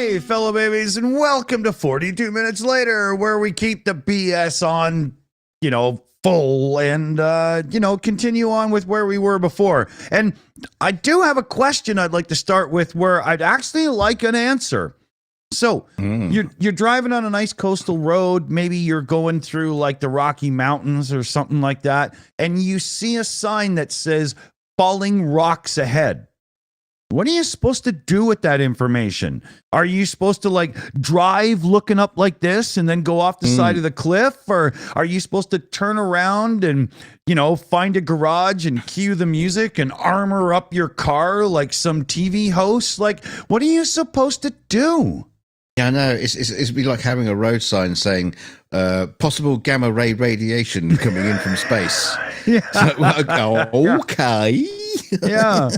Hey, fellow babies, and welcome to 42 Minutes Later, where we keep the BS on, full and, continue on with where we were before. And I do have a question I'd like to start with where I'd actually like an answer. So you're driving on a nice coastal road. Maybe you're going through like the Rocky Mountains or something like that. And you see a sign that says falling rocks ahead. What are you supposed to do with that information? Are you supposed to like drive looking up like this and then go off the side of the cliff? Or are you supposed to turn around and, find a garage and cue the music and armor up your car like some TV host? Like, what are you supposed to do? Yeah, I know. It'd be like having a road sign saying possible gamma ray radiation coming in from space. Yeah. Okay. Yeah.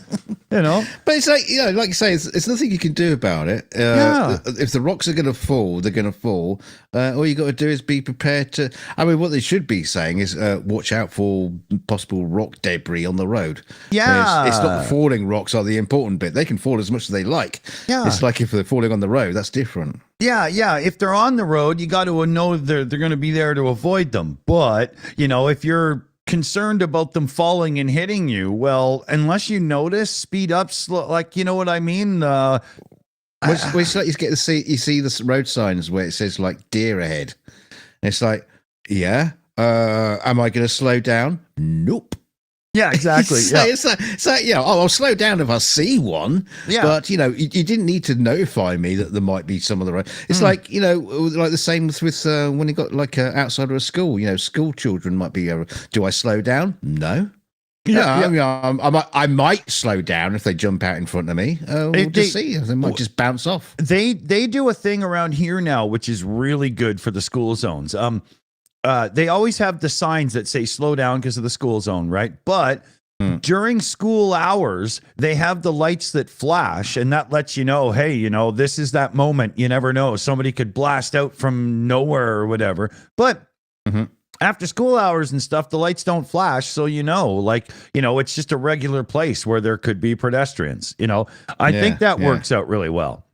But it's like, like you say, it's nothing you can do about it. If the rocks are going to fall, they're going to fall. All you got to do is be prepared to. I mean, what they should be saying is watch out for possible rock debris on the road. Yeah. It's not the falling rocks are the important bit. They can fall as much as they like. Yeah. It's like if they're falling on the road, that's different. Yeah. If they're on the road, you got to know they're going to be there to avoid them. But, if you're concerned about them falling and hitting you, well, unless you notice, speed up, slow, like, you know what I mean? It's like you see the road signs where it says like deer ahead. And it's like, am I going to slow down? Nope. Yeah, exactly. It's like, I'll slow down if I see one. Yeah. But, you didn't need to notify me that there might be some on the road. It's like, like the same with when you got like outside of a school, school children might be, do I slow down? No. I might slow down if they jump out in front of me. We'll just see. They might just bounce off. They do a thing around here now, which is really good for the school zones. They always have the signs that say slow down because of the school zone, right? But during school hours, they have the lights that flash, and that lets you know, hey, this is that moment. You never know. Somebody could blast out from nowhere or whatever. But after school hours and stuff, the lights don't flash. So, it's just a regular place where there could be pedestrians. I think that works out really well.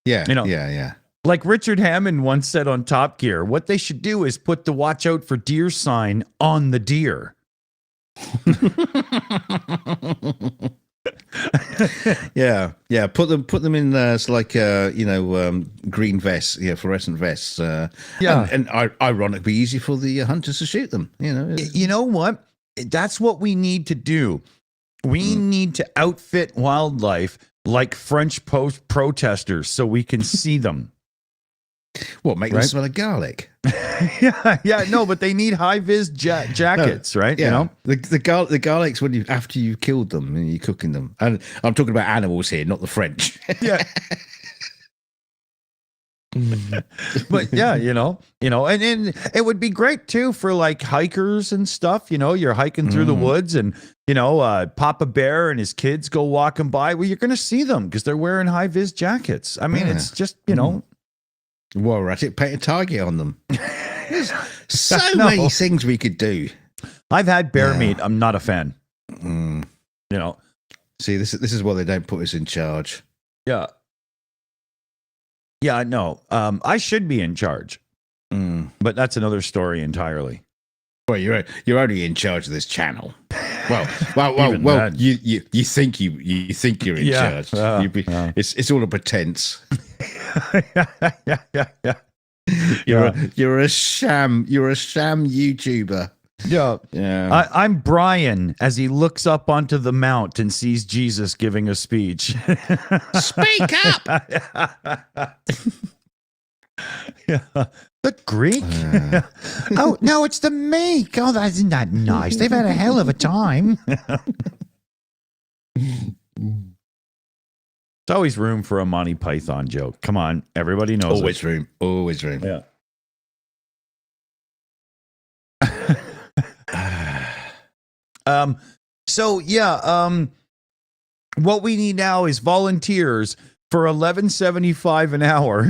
Yeah. Like Richard Hammond once said on Top Gear, what they should do is put the watch out for deer sign on the deer. Yeah. Put them in green vests, fluorescent vests. And ironically, easy for the hunters to shoot them. You know what? That's what we need to do. We need to outfit wildlife like French protesters so we can see them. What, make them smell of garlic? No, but they need high-vis jackets, right? Yeah. The garlic's when after you've killed them and you're cooking them. And I'm talking about animals here, not the French. Yeah. But and it would be great too for like hikers and stuff. You're hiking through the woods and Papa Bear and his kids go walking by. Well, you're going to see them because they're wearing high-vis jackets. I mean, it's just Well, right, paint a target on them. There's so many things we could do. I've had bear meat. I'm not a fan. See, this is why they don't put us in charge. Yeah, no. I should be in charge, but that's another story entirely. Well, you're only in charge of this channel. Well. You think you're in charge. It's all a pretense. You're a sham YouTuber. Yeah. I'm Brian as he looks up onto the mount and sees Jesus giving a speech. Speak up. The Greek? Oh, no, it's the meek. Oh, isn't that nice? They've had a hell of a time. There's always room for a Monty Python joke. Come on, everybody knows Always room. Yeah. What we need now is volunteers for $11.75 an hour.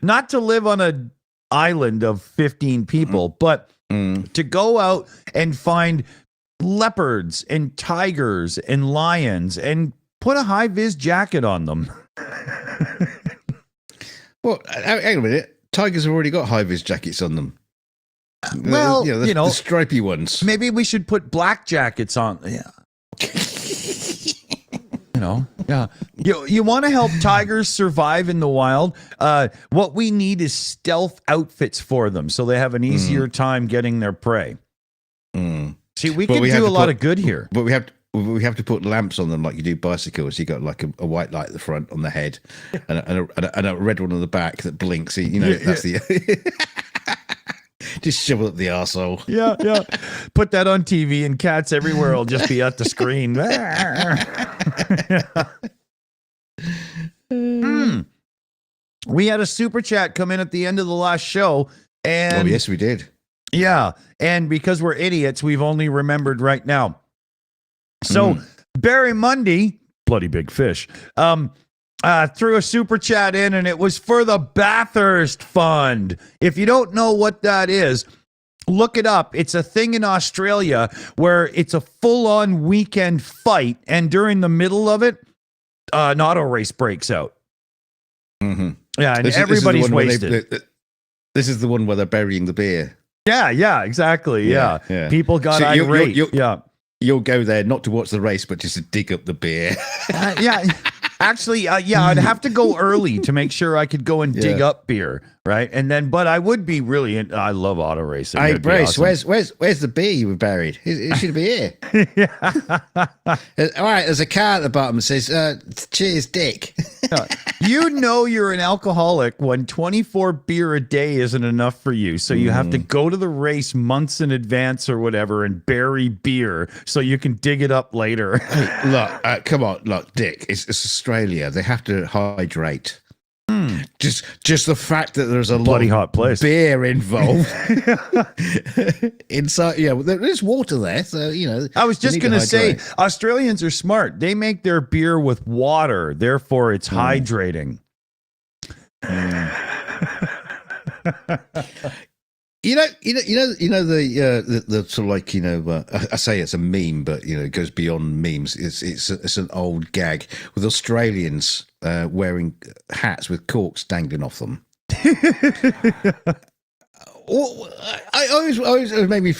Not to live on an island of 15 people, but to go out and find leopards and tigers and lions and put a high-vis jacket on them. Well, hang on a minute. Tigers have already got high-vis jackets on them. Well, the stripy ones. Maybe we should put black jackets on. Yeah. Yeah. You want to help tigers survive in the wild? What we need is stealth outfits for them so they have an easier time getting their prey. See, we can do a lot of good here. But we have to put lamps on them like you do bicycles. You got like a white light at the front on the head and a red one on the back that blinks. That's the... Just shovel up the arsehole. Yeah. Put that on TV and cats everywhere will just be at the screen. We had a super chat come in at the end of the last show. And yes, we did. Yeah. And because we're idiots, we've only remembered right now. So Barry Mundy, bloody big fish, threw a super chat in, and it was for the Bathurst Fund. If you don't know what that is, look it up. It's a thing in Australia where it's a full-on weekend fight, and during the middle of it, an auto race breaks out. Yeah, and everybody's wasted. This is the one where they're burying the beer. Yeah, exactly. Yeah. People got irate. You'll go there not to watch the race, but just to dig up the beer. Actually, I'd have to go early to make sure I could go and dig up beer, right? And then, but I would be really. I love auto racing. Hey, Brace, awesome. where's the beer you were buried? It should be here. All right, there's a car at the bottom that says, "Cheers, Dick." You're an alcoholic when 24 beer a day isn't enough for you, so you have to go to the race months in advance or whatever and bury beer so you can dig it up later. Hey, look, come on, look, Dick. It's Australia. They have to hydrate. Just the fact that there's a bloody lot hot place of beer involved inside. There's water there, so I was just going to say, Australians are smart. They make their beer with water, therefore it's hydrating. The sort of like I say it's a meme, but it goes beyond memes. It's an old gag with Australians wearing hats with corks dangling off them. I always made me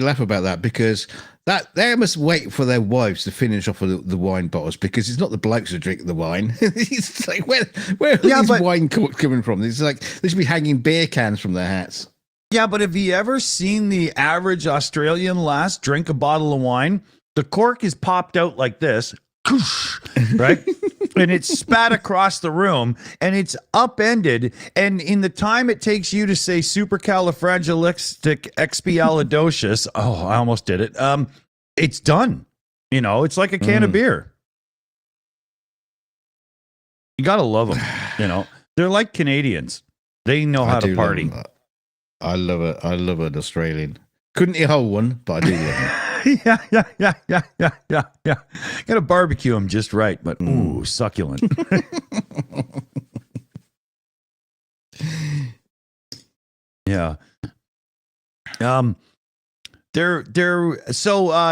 laugh about that because that they must wait for their wives to finish off the wine bottles because it's not the blokes who drink the wine. It's like where are these wine corks coming from? It's like they should be hanging beer cans from their hats. Yeah, but have you ever seen the average Australian lass drink a bottle of wine? The cork is popped out like this, right? And it's spat across the room, and it's upended. And in the time it takes you to say supercalifragilisticexpialidocious, I almost did it. It's done. It's like a can of beer. You gotta love them. They're like Canadians. They know how to party. I love it. I love an Australian. Couldn't eat a whole one, but I do love it. Yeah. Got to barbecue them just right, but succulent. Yeah. So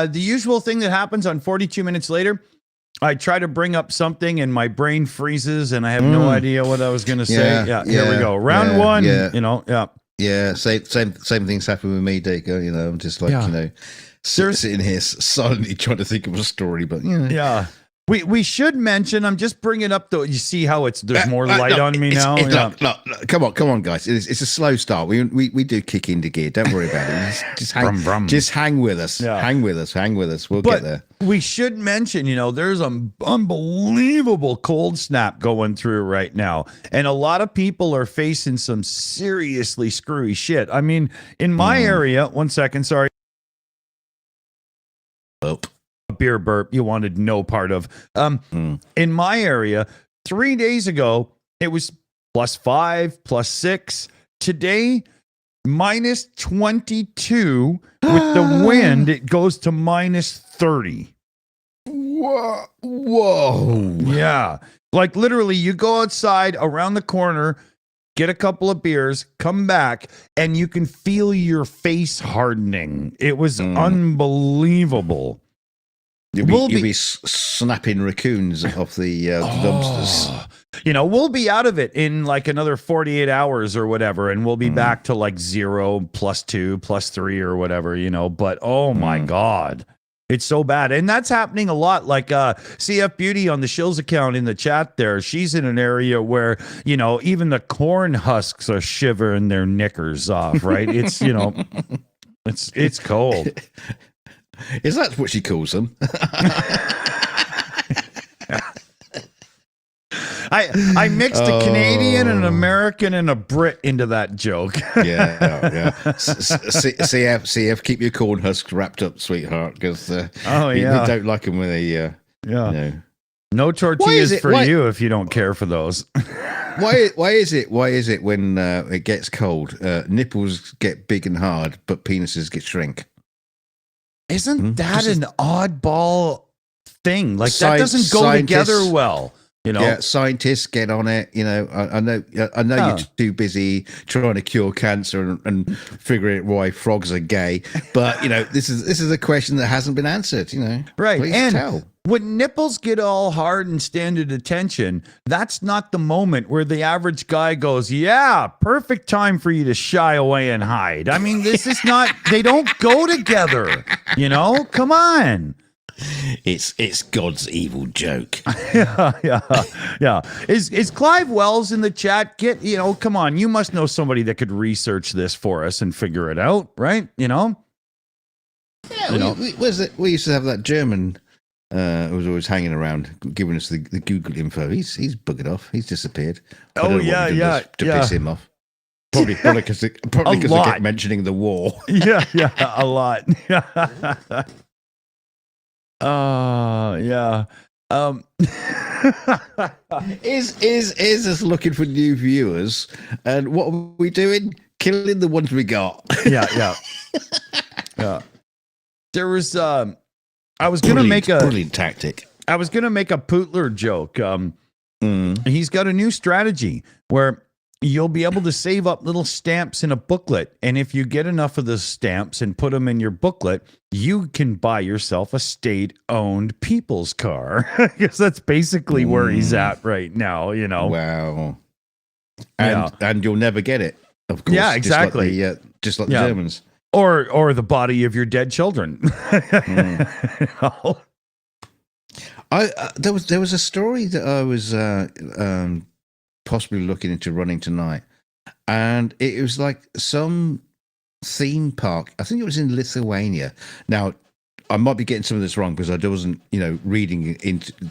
the usual thing that happens on 42 minutes later, I try to bring up something and my brain freezes and I have no idea what I was going to say. Here we go. Round one. Yeah, same things happen with me, Dick. I'm just like, sitting here silently trying to think of a story, but yeah. We should mention. I'm just bringing up though. You see how there's more light on me now. Look, come on, guys. It's a slow start. We do kick into gear. Don't worry about it. Just hang with us. Yeah. Hang with us. We'll get there. We should mention. There's an unbelievable cold snap going through right now, and a lot of people are facing some seriously screwy shit. I mean, in my area. 1 second. Sorry. Beer burp you wanted no part of. In my area 3 days ago it was +5 +6. Today -22 with the wind it goes to -30. Whoa. Yeah, like literally you go outside around the corner, get a couple of beers, come back, and you can feel your face hardening. It was unbelievable. You'll be snapping raccoons off the dumpsters. we'll be out of it in like another 48 hours or whatever, and we'll be back to like 0 +2 +3 or whatever, but oh my God. It's so bad. And that's happening a lot. Like CF Beauty on the Shills account in the chat there, she's in an area where, even the corn husks are shivering their knickers off, right? It's, it's cold. Is that what she calls them? I mixed a Canadian, an American, and a Brit into that joke. Yeah. CF, keep your corn husks wrapped up, sweetheart, because we don't like them when they. No tortillas for you if you don't care for those. Why is it when it gets cold, nipples get big and hard, but penises get shrink? Isn't that an oddball thing? Like that doesn't go together well. Yeah, scientists get on it. I know you're too busy trying to cure cancer and figuring out why frogs are gay. But this is a question that hasn't been answered. Right? Please and tell. When nipples get all hard and stand at attention, that's not the moment where the average guy goes, "Yeah, perfect time for you to shy away and hide." I mean, this is not. They don't go together. Come on. It's God's evil joke. Yeah. Is Clive Wells in the chat? Come on. You must know somebody that could research this for us and figure it out, right? Yeah. We used to have that German who was always hanging around, giving us the Google info. He's buggered off. He's disappeared. To piss him off. Probably because they kept mentioning the war. Yeah, a lot. Yeah. Is us looking for new viewers, and what are we doing? Killing the ones we got. Yeah. There was I was gonna make a brilliant tactic. I was gonna make a Pootler joke. He's got a new strategy where you'll be able to save up little stamps in a booklet. And if you get enough of the stamps and put them in your booklet, you can buy yourself a state-owned people's car. Because that's basically where he's at right now, Wow. And you'll never get it, of course. Yeah, exactly. Just like the Germans. Or the body of your dead children. There was a story that I was possibly looking into running tonight, and it was like some theme park. I think it was in Lithuania. Now, I might be getting some of this wrong because I wasn't, reading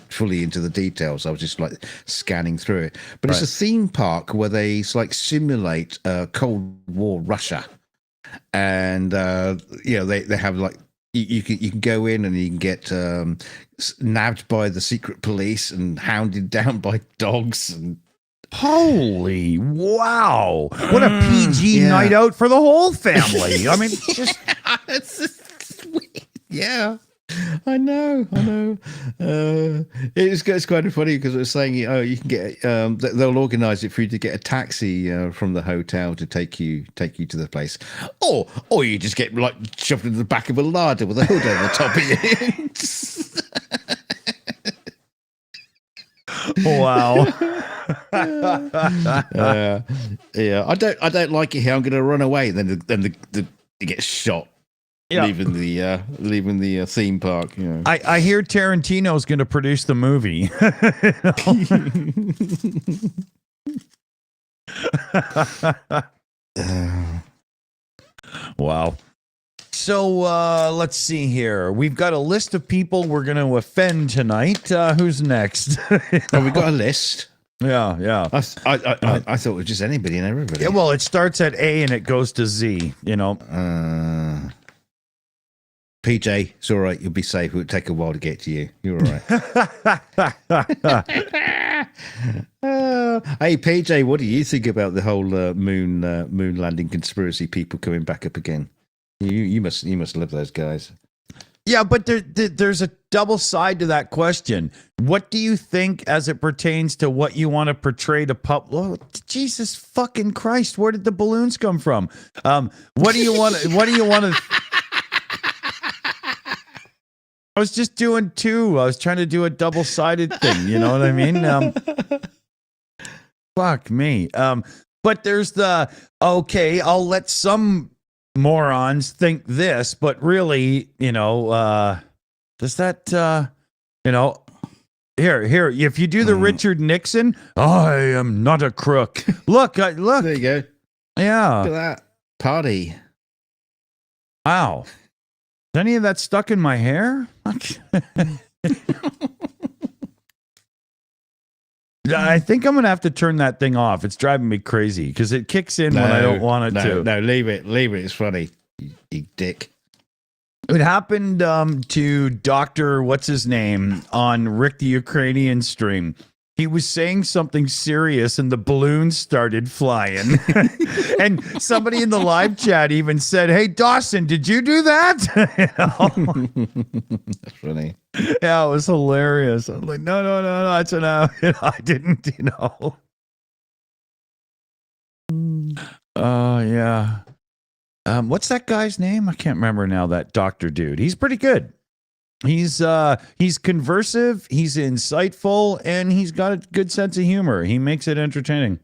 fully into the details. I was just like scanning through it. But It's a theme park where they simulate Cold War Russia, and they have like you can go in and you can get nabbed by the secret police and hounded down by dogs and. Holy wow. What a PG night out for the whole family. I mean, just yeah. I know. It's kind of funny because it was saying, you can get they'll organize it for you to get a taxi from the hotel to take you to the place, or you just get like shoved into the back of a larder with a hood over the top of you. Wow. Yeah. I don't like it here. I'm going to run away. Then it gets shot. Yeah. Leaving the theme park. I hear Tarantino's going to produce the movie. Wow. So let's see here. We've got a list of people we're going to offend tonight. Who's next? Oh, we got a list. Yeah. I thought it was just anybody and everybody. Yeah, well, it starts at A and it goes to Z. PJ, it's all right. You'll be safe. It'll take a while to get to you. You're all right. Hey, PJ, what do you think about the whole moon landing conspiracy people coming back up again? You must love those guys. Yeah, but there's a double side to that question. What do you think as it pertains to what you want to portray to Oh, Jesus fucking Christ! Where did the balloons come from? What do you want? What do you want to? I was just doing two. I was trying to do a double-sided thing. You know what I mean? Fuck me. But there's the, okay, I'll let some morons think this, but really, does that, here, if you do the Richard Nixon, I am not a crook. Look. There you go. Yeah. Look at that. Party. Wow. Is any of that stuck in my hair? I think I'm going to have to turn that thing off. It's driving me crazy because it kicks in when I don't want it to. No, leave it. It's funny. You dick. It happened to Dr. What's his name on Rick the Ukrainian stream. He was saying something serious and the balloons started flying. And somebody in the live chat even said, "Hey, Dawson, did you do that?" That's funny. Yeah, it was hilarious. I was like, no, that's enough. I didn't, Oh, yeah. What's that guy's name? I can't remember now, that doctor dude. He's pretty good. He's conversive, he's insightful, and he's got a good sense of humor. He makes it entertaining.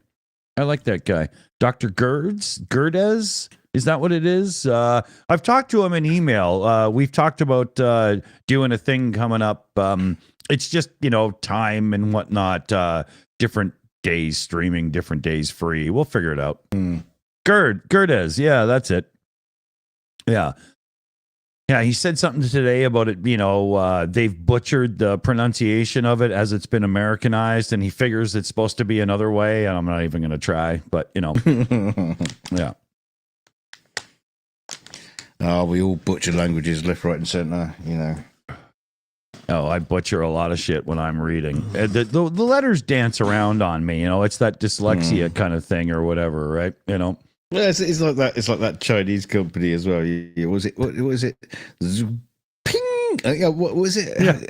I like that guy. Dr. Gerdes? Is that what it is? I've talked to him in email. We've talked about doing a thing coming up. It's just, time and whatnot. Different days streaming, different days free. We'll figure it out. Gerdes. Yeah, that's it. Yeah. Yeah, he said something today about it, they've butchered the pronunciation of it as it's been Americanized, and he figures it's supposed to be another way, and I'm not even going to try, but, yeah. Oh, we all butcher languages left, right, and center, Oh, I butcher a lot of shit when I'm reading. The letters dance around on me, it's that dyslexia kind of thing or whatever, right? Yeah, it's like that. It's like that Chinese company as well. What was it? Ping. What was it? Yeah.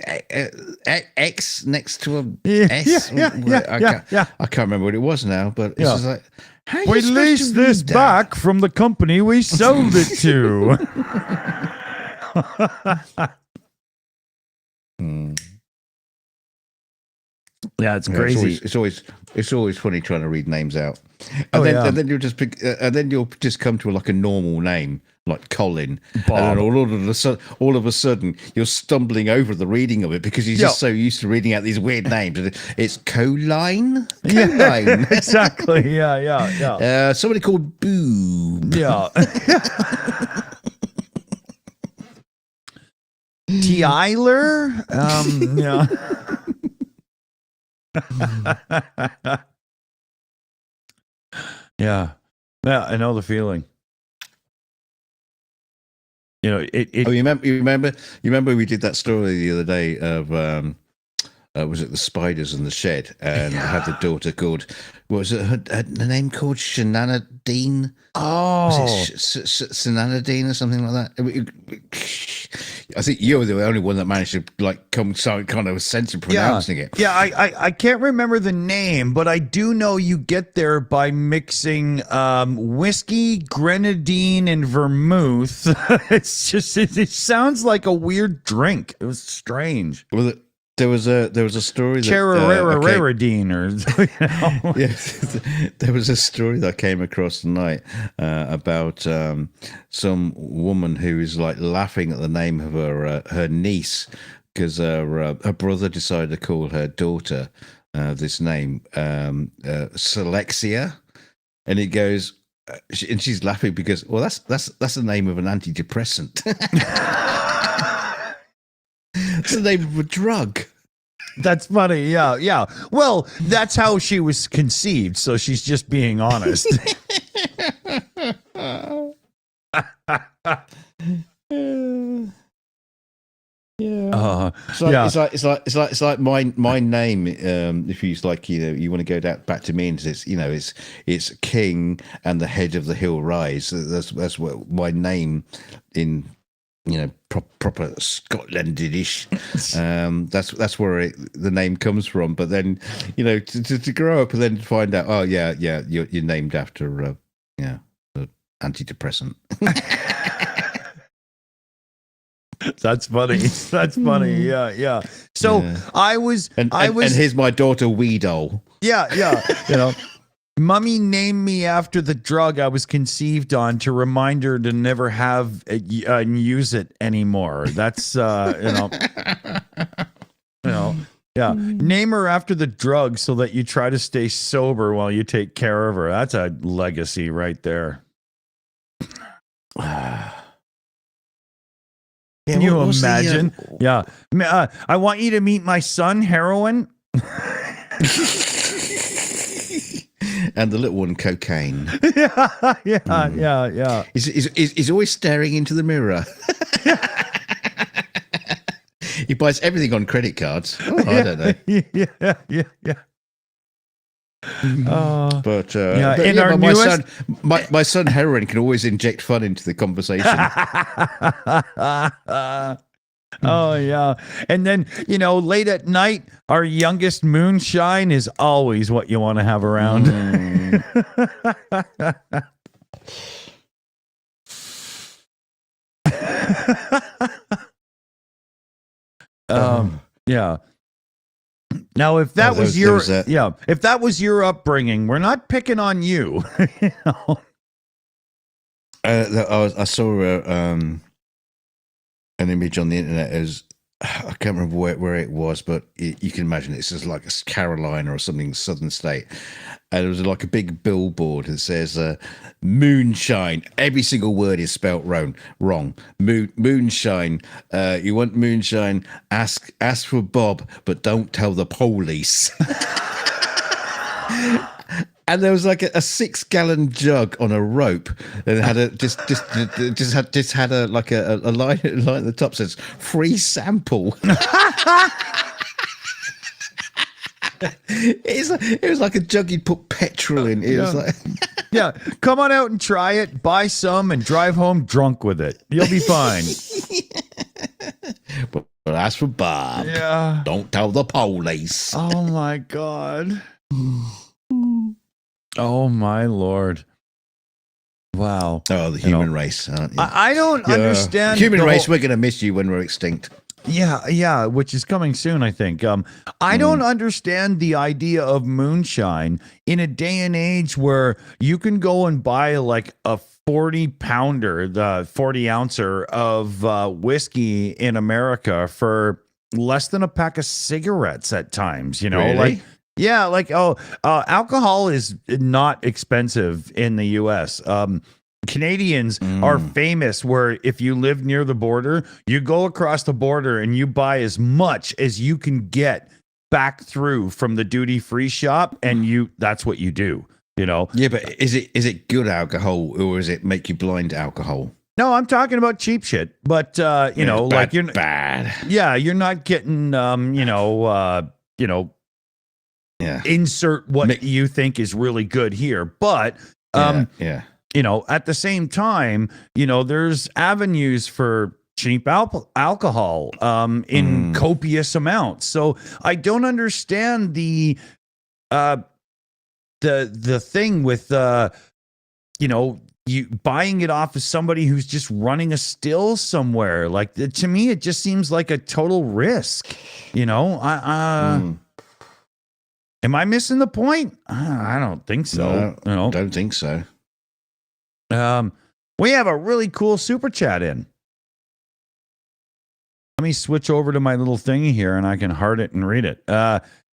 X next to a S. I can't remember what it was now, but it's just like, we leased this back from the company we sold it to. Yeah, it's crazy. It's always funny trying to read names out, and then you'll just pick, and then you'll just come to like a normal name like Colin, Bob. And all of a sudden you're stumbling over the reading of it because you're just so used to reading out these weird names. It's Coline. Yeah, exactly. Yeah. Somebody called Boo. Yeah. Tyler. Yeah. Yeah, I know the feeling. You remember we did that story the other day of was it the spiders in the shed, and had the daughter called, what was it, her name called Shenanadine? Oh, was it Shenanadine or something like that? I think you were the only one that managed to come some kind of sense of pronouncing it. Yeah, I can't remember the name, but I do know you get there by mixing whiskey, grenadine, and vermouth. It's just it sounds like a weird drink. It was strange. Well, there was a story that yes, there was a story that I came across tonight about some woman who is laughing at the name of her niece because her brother decided to call her daughter this name, Selexia, and it goes, and she's laughing because that's the name of an antidepressant. It's the name of a drug. That's funny. Yeah. Well, that's how she was conceived, so she's just being honest. Yeah. It's like my name. If you you want to go back to me, and it's King and the head of the hill rise. That's what my name in proper Scotlandish. That's where the name comes from. But then to grow up and then find out, you're named after the antidepressant. That's funny. That's funny. Yeah. So I was, and here's my daughter Weedole. Yeah. Mummy named me after the drug I was conceived on to remind her to never have and use it anymore. That's yeah. Name her after the drug so that you try to stay sober while you take care of her. That's a legacy right there. Can you imagine? Yeah. I want you to meet my son, Heroin. And the little one, Cocaine. Yeah. He's always staring into the mirror. He buys everything on credit cards. Oh, I don't know. Yeah. But my son Heroin can always inject fun into the conversation. Oh yeah. And then, late at night, our youngest Moonshine is always what you want to have around. Yeah. Now, if that was if that was your upbringing, we're not picking on you. I saw an image on the internet. I can't remember where it was, but you can imagine it's just like a Carolina or something, southern state. And there was like a big billboard that says moonshine. Every single word is spelt wrong. Moonshine. You want moonshine? Ask for Bob, but don't tell the police. And there was like a 6-gallon jug on a rope, and it had a line at the top says free sample. It was like a jug you'd put petrol in. It was like, yeah, come on out and try it, buy some, and drive home drunk with it. You'll be fine. But as for Bob, don't tell the police. Oh my God. Oh my Lord. Wow. Oh, the human race. I don't understand. Human race, we're going to miss you when we're extinct. Yeah, which is coming soon, I think. I don't understand the idea of moonshine in a day and age where you can go and buy like a 40-pounder, the 40-ouncer of whiskey in America for less than a pack of cigarettes at times, Really? Alcohol is not expensive in the US. Canadians are famous where if you live near the border, you go across the border and you buy as much as you can get back through from the duty-free shop, and that's what you do, Yeah, but is it good alcohol, or is it make you blind alcohol? No, I'm talking about cheap shit, but bad, you're bad. Yeah, you're not getting insert what you think is really good here, but at the same time, there's avenues for cheap alcohol in copious amounts. So I don't understand the thing with you buying it off of somebody who's just running a still somewhere. Like, to me, it just seems like a total risk. Am I missing the point? I don't think so. No, don't think so. We have a really cool super chat in. Let me switch over to my little thingy here and I can heart it and read it.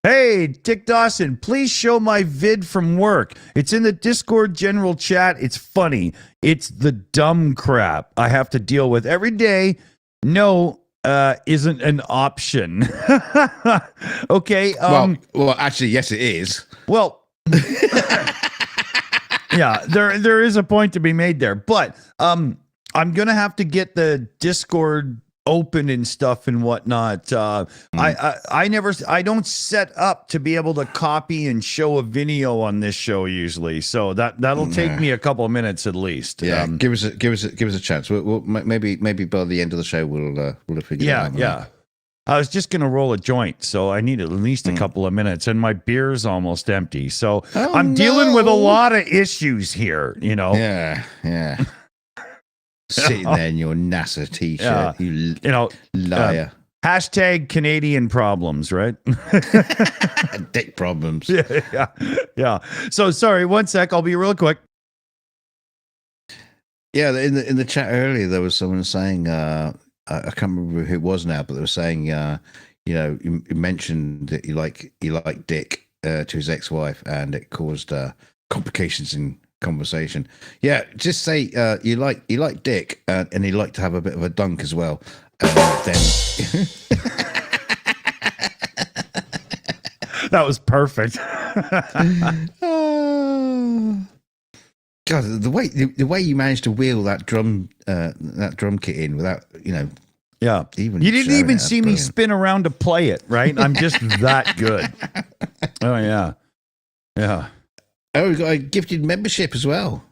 Hey, Dick Dawson, please show my vid from work. It's in the Discord general chat. It's funny. It's the dumb crap I have to deal with every day. No, isn't an option. Okay. Well, actually, yes, it is. Well, yeah, there is a point to be made there, but I'm gonna have to get the Discord open and stuff and whatnot. I don't set up to be able to copy and show a video on this show usually, so that'll take me a couple of minutes at least. Yeah, give us a chance. We'll maybe by the end of the show we'll figure it out. Yeah. I was just gonna roll a joint, so I need at least a couple of minutes, and my beer's almost empty. So I'm dealing with a lot of issues here. Yeah. Sitting there in your NASA t-shirt, you liar. Hashtag Canadian problems, right? Dick problems. Yeah. So sorry, one sec. I'll be real quick. Yeah, in the chat earlier, there was someone saying, I can't remember who it was now, but they were saying, you mentioned that you like Dick to his ex-wife, and it caused complications in conversation. Yeah, just say you like Dick, and he'd like to have a bit of a dunk as well. Then that was perfect. God, the way you managed to wheel that drum kit in without yeah, even you didn't even see me brilliant. spin around to play it, right? I'm just that good. Oh yeah. Oh, we got a gifted membership as well.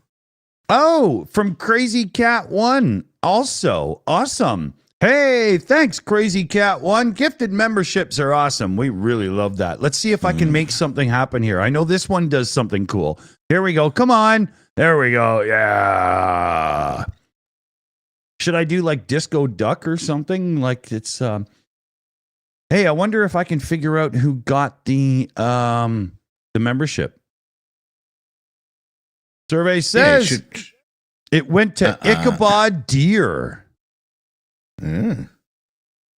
Oh, from Crazy Cat 1. Also, awesome. Hey, thanks, Crazy Cat 1. Gifted memberships are awesome. We really love that. Let's see if I can make something happen here. I know this one does something cool. Here we go. Come on. There we go. Yeah. Should I do like Disco Duck or something? Like it's hey, I wonder if I can figure out who got the membership. Survey says it went to Ichabod Deer.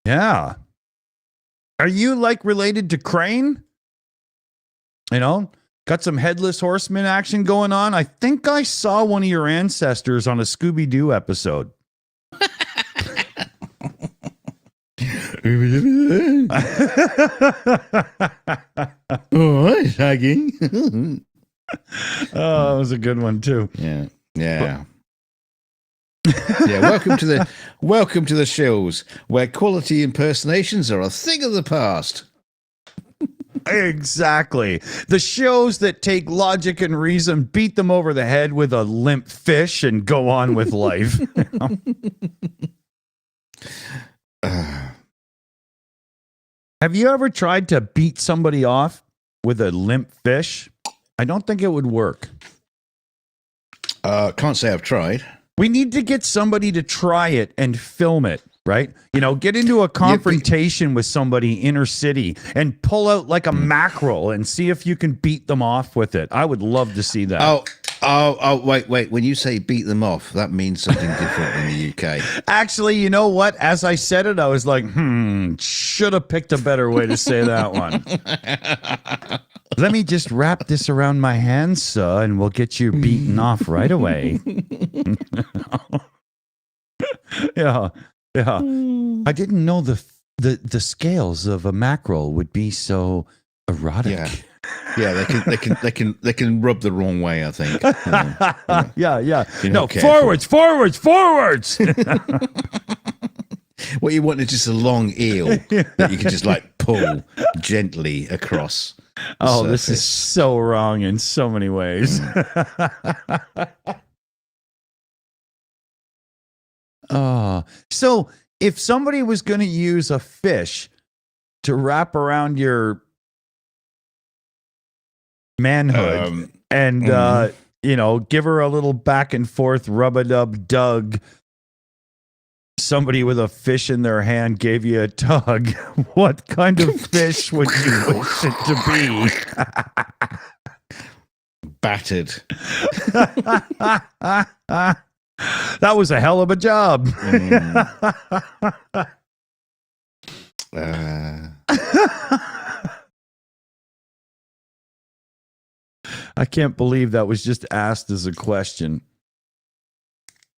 Yeah. Are you like related to Crane? Got some headless horseman action going on. I think I saw one of your ancestors on a Scooby-Doo episode. Oh, tagging. Oh, that was a good one too. Yeah. Yeah, welcome to the Shills, where quality impersonations are a thing of the past. Exactly. The shows that take logic and reason, beat them over the head with a limp fish, and go on with life. Have you ever tried to beat somebody off with a limp fish? I don't think it would work. Can't say I've tried. We need to get somebody to try it and film it, right? Get into a confrontation with somebody inner city and pull out like a mackerel and see if you can beat them off with it. I would love to see that. Oh, wait. When you say beat them off, that means something different in the UK. Actually, you know what? As I said it, I was like, should have picked a better way to say that one. Let me just wrap this around my hands, sir, and we'll get you beaten off right away. Yeah. I didn't know the scales of a mackerel would be so erotic. Yeah, they can rub the wrong way, I think. Yeah. No, careful. forwards. What you want is just a long eel that you can just like pull gently across. Oh, this is so wrong in so many ways. So if somebody was going to use a fish to wrap around your manhood and give her a little back and forth rub-a-dub-dug, somebody with a fish in their hand gave you a tug, what kind of fish would you wish it to be? Battered. That was a hell of a job. I can't believe that was just asked as a question.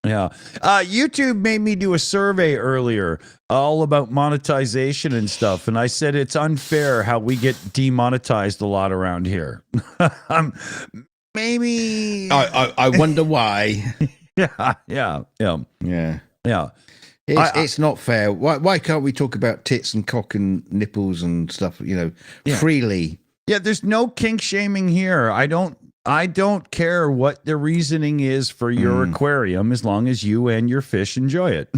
Yeah. YouTube made me do a survey earlier all about monetization and stuff. And I said it's unfair how we get demonetized a lot around here. Maybe. I wonder why. Yeah. It's not fair. Why can't we talk about tits and cock and nipples and stuff, freely? Yeah, there's no kink shaming here. I don't care what the reasoning is for your aquarium as long as you and your fish enjoy it.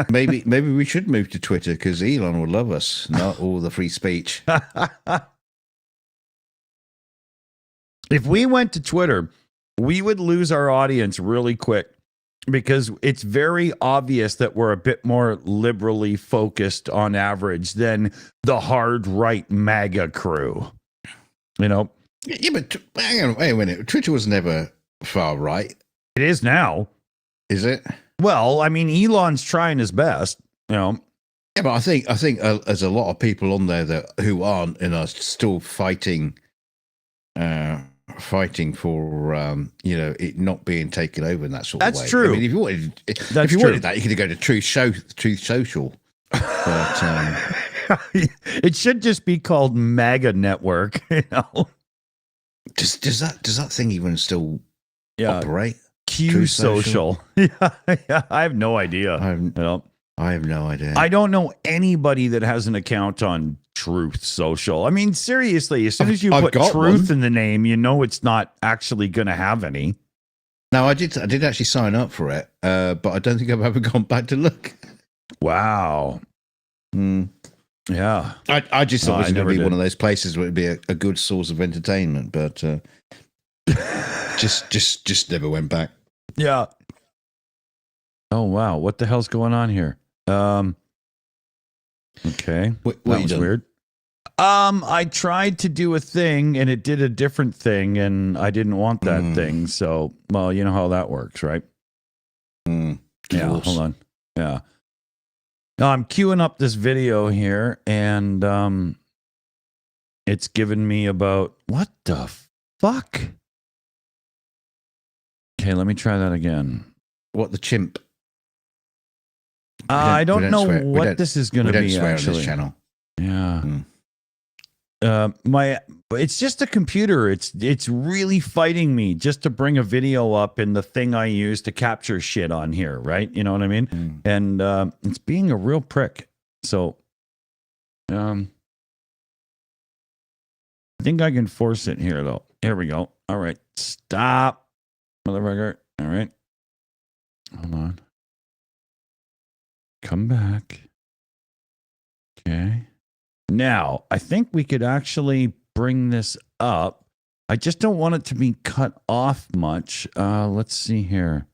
Maybe we should move to Twitter because Elon will love us, not all the free speech. If we went to Twitter, we would lose our audience really quick because it's very obvious that we're a bit more liberally focused on average than the hard right MAGA crew. You know? Yeah, but hang on, wait a minute. Twitter was never far right. It is now. Is it? Well, I mean, Elon's trying his best, you know. Yeah, but I think there's a lot of people on there who aren't and are still fighting for it not being taken over in that sort of way. That's true. I mean, if you wanted that, you could go to Truth Social. But it should just be called MAGA Network, you know. Does that thing even still operate? Q Social. Yeah, I have no idea. I have no idea. I don't know anybody that has an account on Truth Social. I mean, seriously, as soon as you put truth in the name, you know it's not actually going to have any. No, I did actually sign up for it, but I don't think I've ever gone back to look. Wow. Yeah. I just thought it was going to be one of those places where it'd be a good source of entertainment, but just never went back. Yeah. Oh wow, what the hell's going on here? Okay. What that was weird. I tried to do a thing and it did a different thing and I didn't want that thing. So, well, you know how that works, right? Yeah, hold on. Yeah. Now I'm queuing up this video here and it's given me about what the fuck? Okay, let me try that again. What the chimp? I don't know what this is going to be swear actually. On this channel. Yeah. It's just a computer. It's really fighting me just to bring a video up in the thing I use to capture shit on here, right? You know what I mean? And it's being a real prick. So I think I can force it here though. Here we go. All right. Stop. Motherfucker. All right. Hold on. Come back. Okay. Now, I think we could actually bring this up. I just don't want it to be cut off much. Let's see here.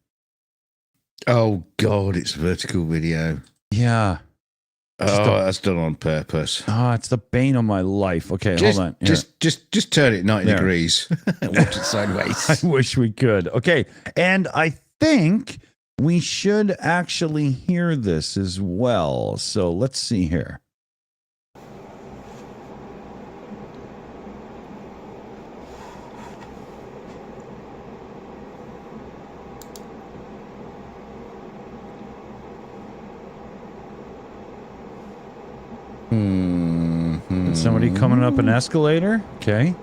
Oh, God, it's vertical video. Yeah. That's done on purpose. Oh, it's the bane of my life. Okay, hold on. Here. Just turn it 90 degrees. Watch it sideways. I wish we could. Okay, and I think we should actually hear this as well. So let's see here. Somebody coming up an escalator? Okay.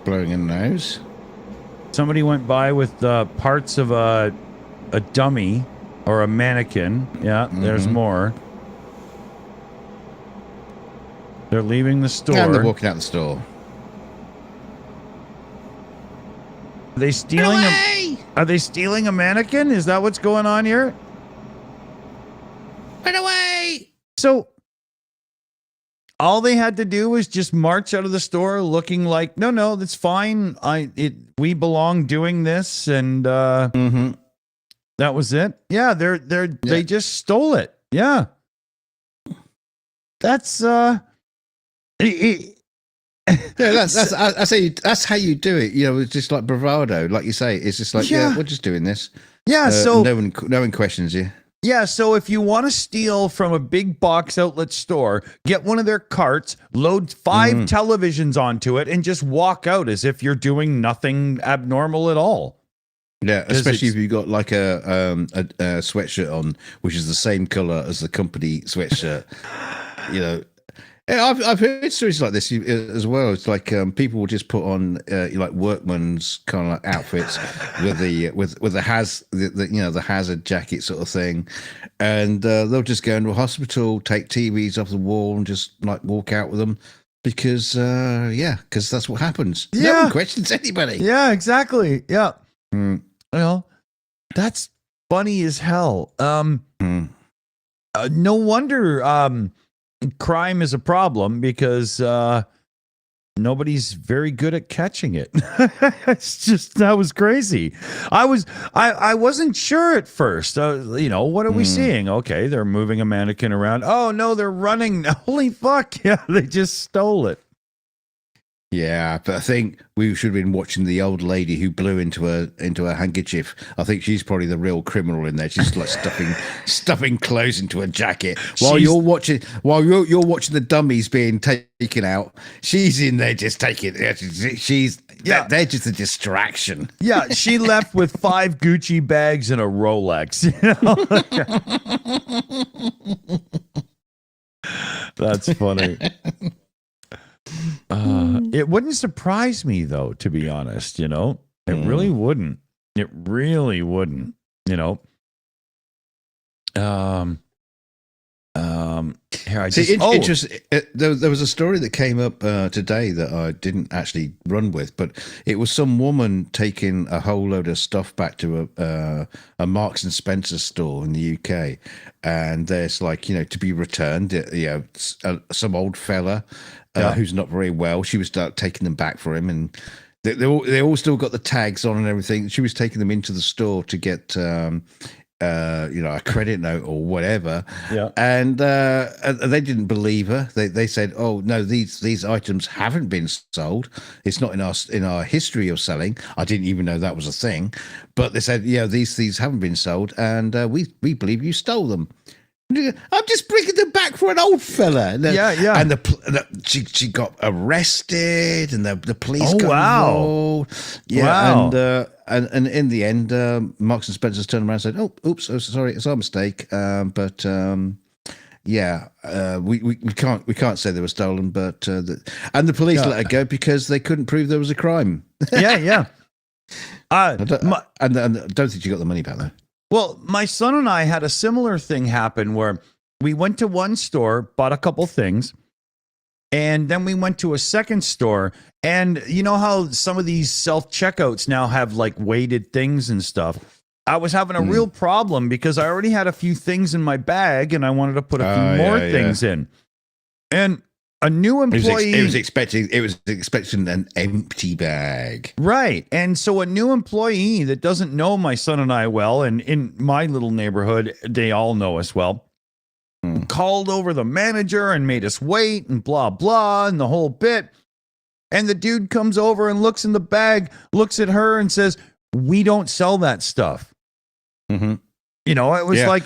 Blowing in the nose. Somebody went by with parts of a dummy or a mannequin. Yeah, there's more. They're leaving the store. And they're walking out the store. Are they stealing Are they stealing a mannequin? Is that what's going on here? Run away! So all they had to do was just march out of the store looking like, no, that's fine. We belong doing this, and that was it. Yeah, they just stole it. Yeah, that's that's how you do it. You know, it's just like bravado, like you say. It's just like, we're just doing this. Yeah, so no one questions you. Yeah, so if you want to steal from a big box outlet store, get one of their carts, load 5 televisions onto it, and just walk out as if you're doing nothing abnormal at all. Yeah, especially if you've got like a sweatshirt on, which is the same color as the company sweatshirt. You know, I've heard stories like this as well. It's like people will just put on like workman's kind of like outfits with the hazard jacket sort of thing, and they'll just go into a hospital, take TVs off the wall, and just like walk out with them because that's what happens. Yeah. No one questions anybody. Yeah, exactly. Yeah. Well, that's funny as hell. No wonder crime is a problem because nobody's very good at catching it. It's just, that was crazy. I wasn't sure at first. What are we seeing? Okay, they're moving a mannequin around. Oh no, they're running. Holy fuck. Yeah, they just stole it. Yeah, but I think we should have been watching the old lady who blew into a handkerchief. I think she's probably the real criminal in there. She's like stuffing clothes into a jacket while you're watching the dummies being taken out. She's in there just taking. They're just a distraction. Yeah, she left with 5 Gucci bags and a Rolex. That's funny. It wouldn't surprise me, though, to be honest. It really wouldn't. It really wouldn't. Here, interesting. There was a story that came up today that I didn't actually run with, but it was some woman taking a whole load of stuff back to a Marks and Spencer store in the UK, and there's to be returned. Some old fella. Who's not very well. She was taking them back for him, and they all still got the tags on and everything. She was taking them into the store to get a credit note or whatever. Yeah, and they didn't believe her. They said, "Oh no, these items haven't been sold. It's not in our history of selling. I didn't even know that was a thing." But they said, "Yeah, these haven't been sold, and we believe you stole them." I'm just bringing them back for an old fella. And And she got arrested, and the police got involved. Yeah, wow. And in the end, Marks and Spencer's turned around and said, "Oh, oops, oh, sorry, it's our mistake." We can't say they were stolen, but and the police let her go because they couldn't prove there was a crime. Yeah. I don't think she got the money back though. Well, my son and I had a similar thing happen where we went to one store, bought a couple things, and then we went to a second store. And you know how some of these self-checkouts now have like weighted things and stuff? I was having a real problem because I already had a few things in my bag and I wanted to put a few more things in. And a new employee... It was expecting an empty bag. Right. And so a new employee that doesn't know my son and I well, and in my little neighborhood, they all know us well, called over the manager and made us wait and blah, blah, and the whole bit. And the dude comes over and looks in the bag, looks at her and says, "We don't sell that stuff." Mm-hmm. It was like...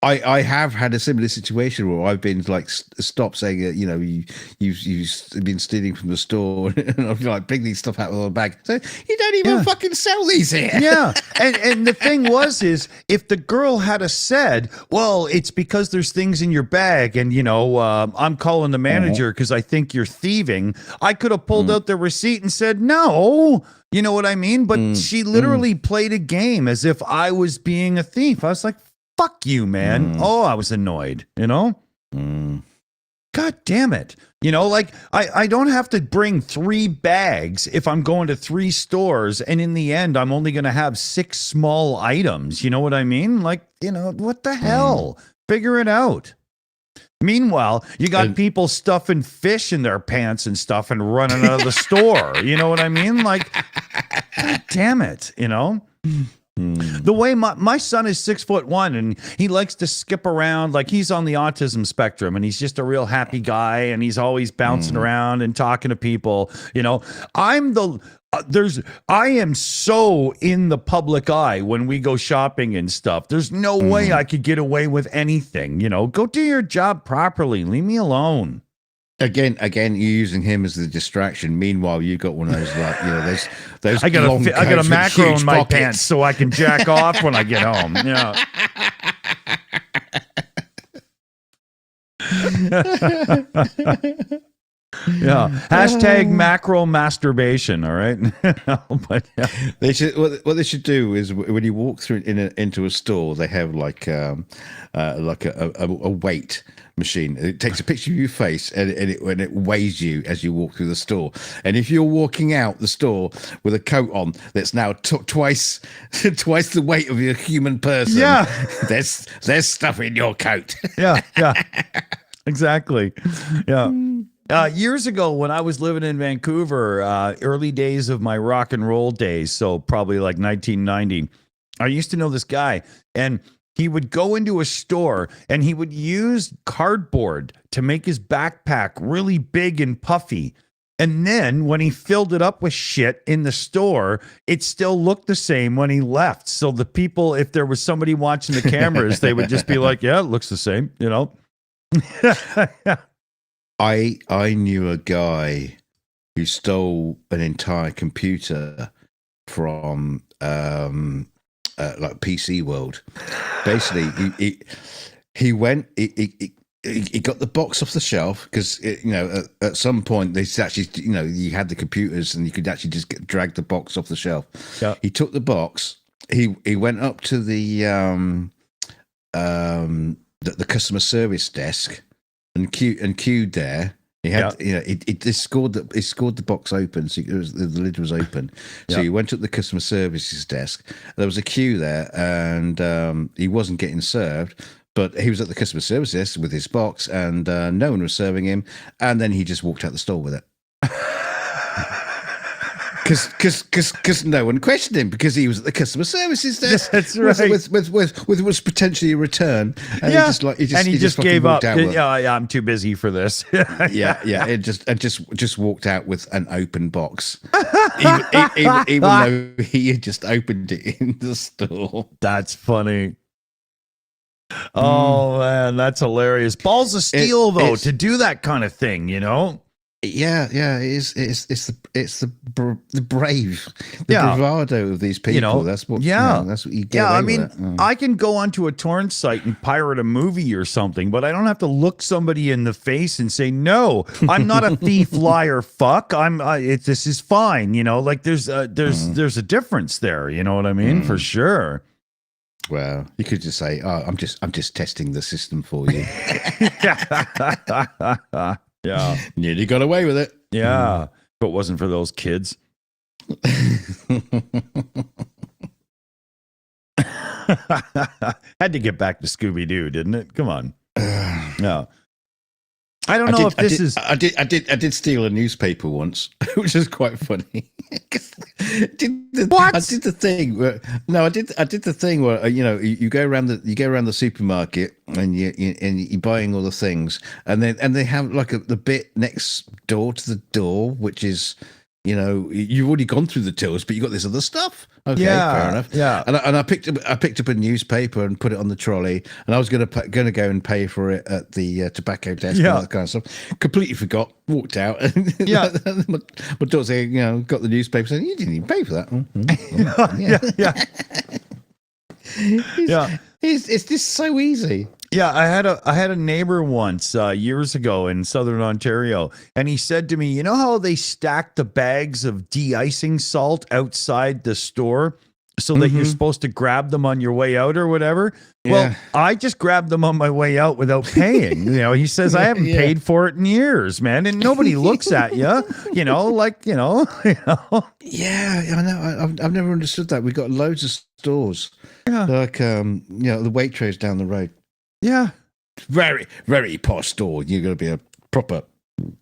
I have had a similar situation where I've been like stopped saying you've been stealing from the store, and I'm like bring these stuff out of the bag. So you don't even fucking sell these here. Yeah, and the thing is if the girl had said, "Well, it's because there's things in your bag, and I'm calling the manager because I think you're thieving," I could have pulled out the receipt and said no. You know what I mean? But she literally played a game as if I was being a thief. I was like, fuck you, man. Oh, I was annoyed, God damn it. I don't have to bring 3 bags if I'm going to 3 stores, and in the end, I'm only going to have 6 small items. You know what I mean? What the hell? Figure it out. Meanwhile, you got people stuffing fish in their pants and stuff and running out of the store. You know what I mean? God damn it, The way my son is 6'1" and he likes to skip around, like he's on the autism spectrum, and he's just a real happy guy, and he's always bouncing around and talking to people. I am so in the public eye when we go shopping and stuff. There's no way I could get away with anything. Go do your job properly. Leave me alone. Again, you're using him as the distraction. Meanwhile, you got one of those those. I got a macro in my pants so I can jack off when I get home. Yeah. Yeah. Hashtag macro masturbation. All right. But yeah. They should. What they should do is when you walk through into a store, they have like a weight machine. It takes a picture of your face and it weighs you as you walk through the store. And if you're walking out the store with a coat on that's now twice the weight of your human person, there's stuff in your coat. Yeah. Exactly. Yeah. Years ago, when I was living in Vancouver, early days of my rock and roll days, so probably like 1990, I used to know this guy, and he would go into a store and he would use cardboard to make his backpack really big and puffy. And then when he filled it up with shit in the store, it still looked the same when he left. So the people, if there was somebody watching the cameras, they would just be like, yeah, it looks the same, you know? I knew a guy who stole an entire computer from like PC World. Basically, he went. He got the box off the shelf because at some point they actually you had the computers and you could actually just drag the box off the shelf. Yeah. He took the box. He went up to the customer service desk and queued there. He had he scored the box open, so the lid was open. So he went up the customer services desk. There was a queue there, and he wasn't getting served. But he was at the customer service desk with his box, and no one was serving him. And then he just walked out the store with it. Because no one questioned him because he was at the customer services desk. That's right. With was potentially a return. And he just gave up. Yeah, I'm too busy for this. yeah. It just walked out with an open box, even though he had just opened it in the store. That's funny. Oh man, that's hilarious. Balls of steel, though, to do that kind of thing, you know. Yeah, it's the brave, bravado of these people. You know, that's what you get. Yeah, I mean, I can go onto a torrent site and pirate a movie or something, but I don't have to look somebody in the face and say, "No, I'm not a thief, liar, fuck. This is fine." You know, like there's a difference there. You know what I mean? For sure. Well, you could just say, "Oh, I'm just testing the system for you." Yeah. Nearly got away with it. Yeah. If it wasn't for those kids. Had to get back to Scooby-Doo, didn't it? Come on. No. I don't know if this is. I did steal a newspaper once, which is quite funny. What? I did the thing where you go around the supermarket and you're buying all the things, and they have like the bit next door to the door, which is you've already gone through the tills, but you got this other stuff. Okay, fair enough. Yeah, and I picked up a newspaper and put it on the trolley, and I was going to go and pay for it at the tobacco desk and all that kind of stuff. Completely forgot. Walked out. Yeah, my daughter said, got the newspaper. Saying you didn't even pay for that. Yeah. It's just so easy. Yeah, I had a neighbor once years ago in Southern Ontario, and he said to me, "You know how they stack the bags of de-icing salt outside the store so that you're supposed to grab them on your way out or whatever?" Yeah. Well, I just grabbed them on my way out without paying. He says, "I haven't paid for it in years, man," and nobody looks at you. Yeah, I know. I've never understood that. We've got loads of stores, like the Waitrose down the road. Yeah. Very, very posh store. You've got to be a proper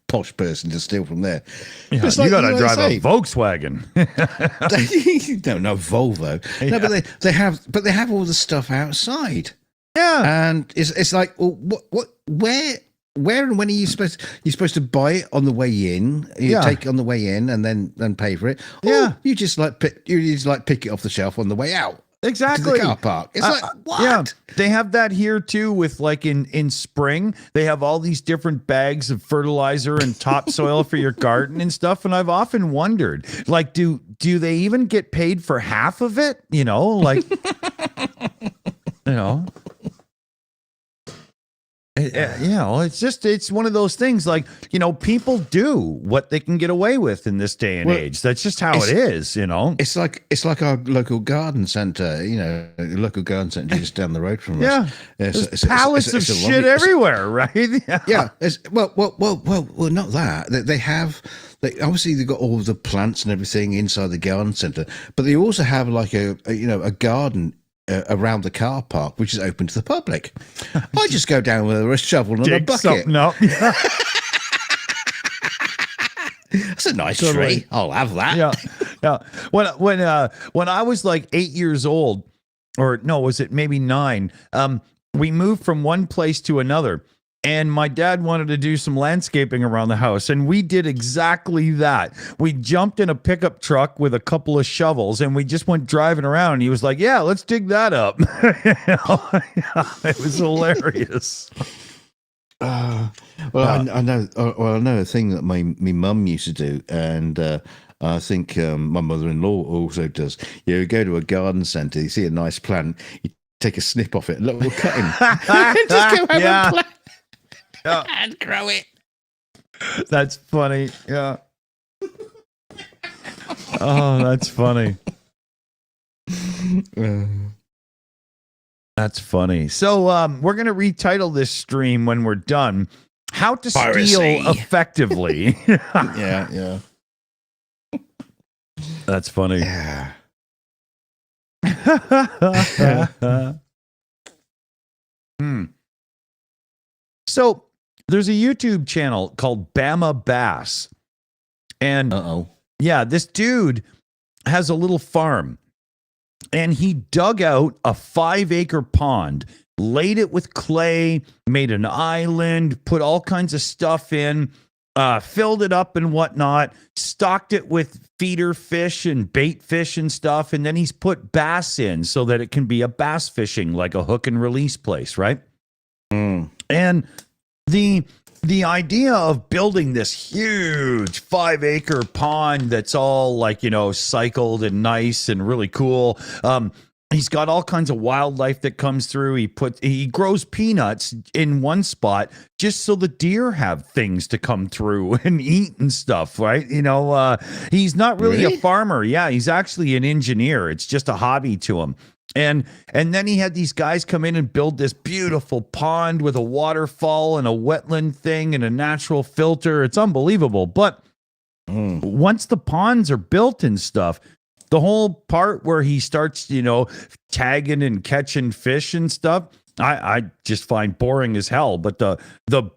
posh person to steal from there. Yeah, you got to drive a Volkswagen. No, Volvo. No, but they have all the stuff outside. Yeah. And it's like, well, where and when are you supposed to buy it on the way in? You take it on the way in and then pay for it. Or you just pick it off the shelf on the way out. Exactly. To the car park. It's like, what? Yeah, they have that here too with like in spring, they have all these different bags of fertilizer and topsoil for your garden and stuff. And I've often wondered, like, do they even get paid for half of it? It's one of those things like, people do what they can get away with in this day and age. That's just how it is, It's like our local garden centre, local garden centre just down the road from us. There's pallets of shit everywhere, right? Yeah. Well, not that. Obviously they've got all the plants and everything inside the garden centre, but they also have like a garden around the car park, which is open to the public. I just go down with a shovel and a bucket. No. That's a nice tree. I'll have that. Yeah. When I was like 8 years old, or no, was it maybe 9? We moved from one place to another, and my dad wanted to do some landscaping around the house, and we did exactly that. We jumped in a pickup truck with a couple of shovels, and we just went driving around. And he was like, "Yeah, let's dig that up." It was hilarious. I know. Well, I know a thing that my mum used to do, and I think my mother-in-law also does. You go to a garden centre, you see a nice plant, you take a snip off it, a little cutting, and just go have a plant and grow it. That's funny. Yeah. Oh, that's funny. That's funny. So we're going to retitle this stream when we're done. How to steal effectively. Yeah. That's funny. Yeah. So there's a YouTube channel called Bama Bass. And yeah, this dude has a little farm. And he dug out a 5-acre pond, laid it with clay, made an island, put all kinds of stuff in, filled it up and whatnot, stocked it with feeder fish and bait fish and stuff. And then he's put bass in so that it can be a bass fishing, like a hook and release place, right? And the idea of building this huge 5-acre pond that's all like, cycled and nice and really cool. He's got all kinds of wildlife that comes through. He grows peanuts in one spot just so the deer have things to come through and eat and stuff, right? He's not really a farmer. Yeah, he's actually an engineer. It's just a hobby to him. And then he had these guys come in and build this beautiful pond with a waterfall and a wetland thing and a natural filter. It's unbelievable. But once the ponds are built and stuff, the whole part where he starts, tagging and catching fish and stuff, I just find boring as hell. But the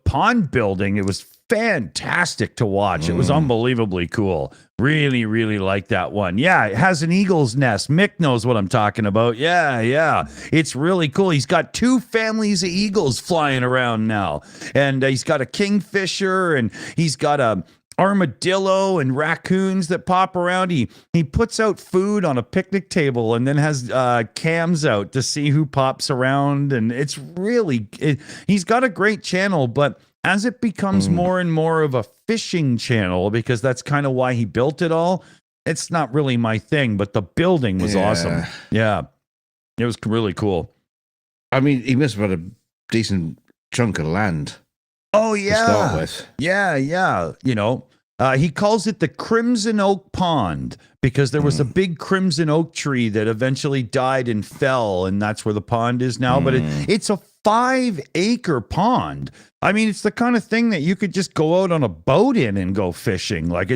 pond building, it was fantastic to watch. It was unbelievably cool. Really, really like that one. Yeah, it has an eagle's nest. Mick knows what I'm talking about. Yeah. It's really cool. He's got 2 families of eagles flying around now. And he's got a kingfisher, and he's got a armadillo and raccoons that pop around. He puts out food on a picnic table and then has cams out to see who pops around. And it's really, he's got a great channel, but as it becomes more and more of a fishing channel, because that's kind of why he built it all, it's not really my thing, but the building was awesome. Yeah. It was really cool. I mean, he must have had a decent chunk of land. Oh, yeah. To start with. Yeah. He calls it the Crimson Oak Pond because there was a big crimson oak tree that eventually died and fell, and that's where the pond is now. But it's a 5-acre pond. I mean, it's the kind of thing that you could just go out on a boat in and go fishing. Like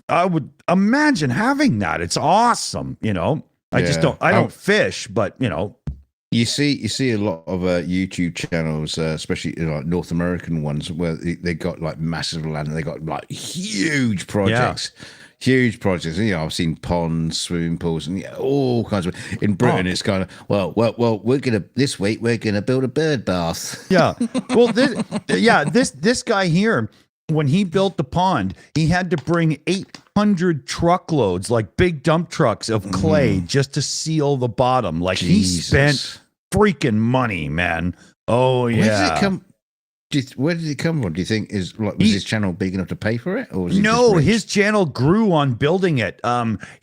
I would imagine having that. It's awesome. I don't fish, but You see a lot of YouTube channels, especially like North American ones, where they got like massive land and they got like huge projects. Huge projects. I've seen ponds, swimming pools, and all kinds of. In Britain, it's kind of this week we're gonna build a bird bath. Yeah. Well, this guy here, when he built the pond, he had to bring 800 truckloads, like big dump trucks of clay, just to seal the bottom. Like he spent freaking money, man. Oh yeah. Where did it come? Where did it come from? Do you think was his channel big enough to pay for it, or was his channel grew on building it.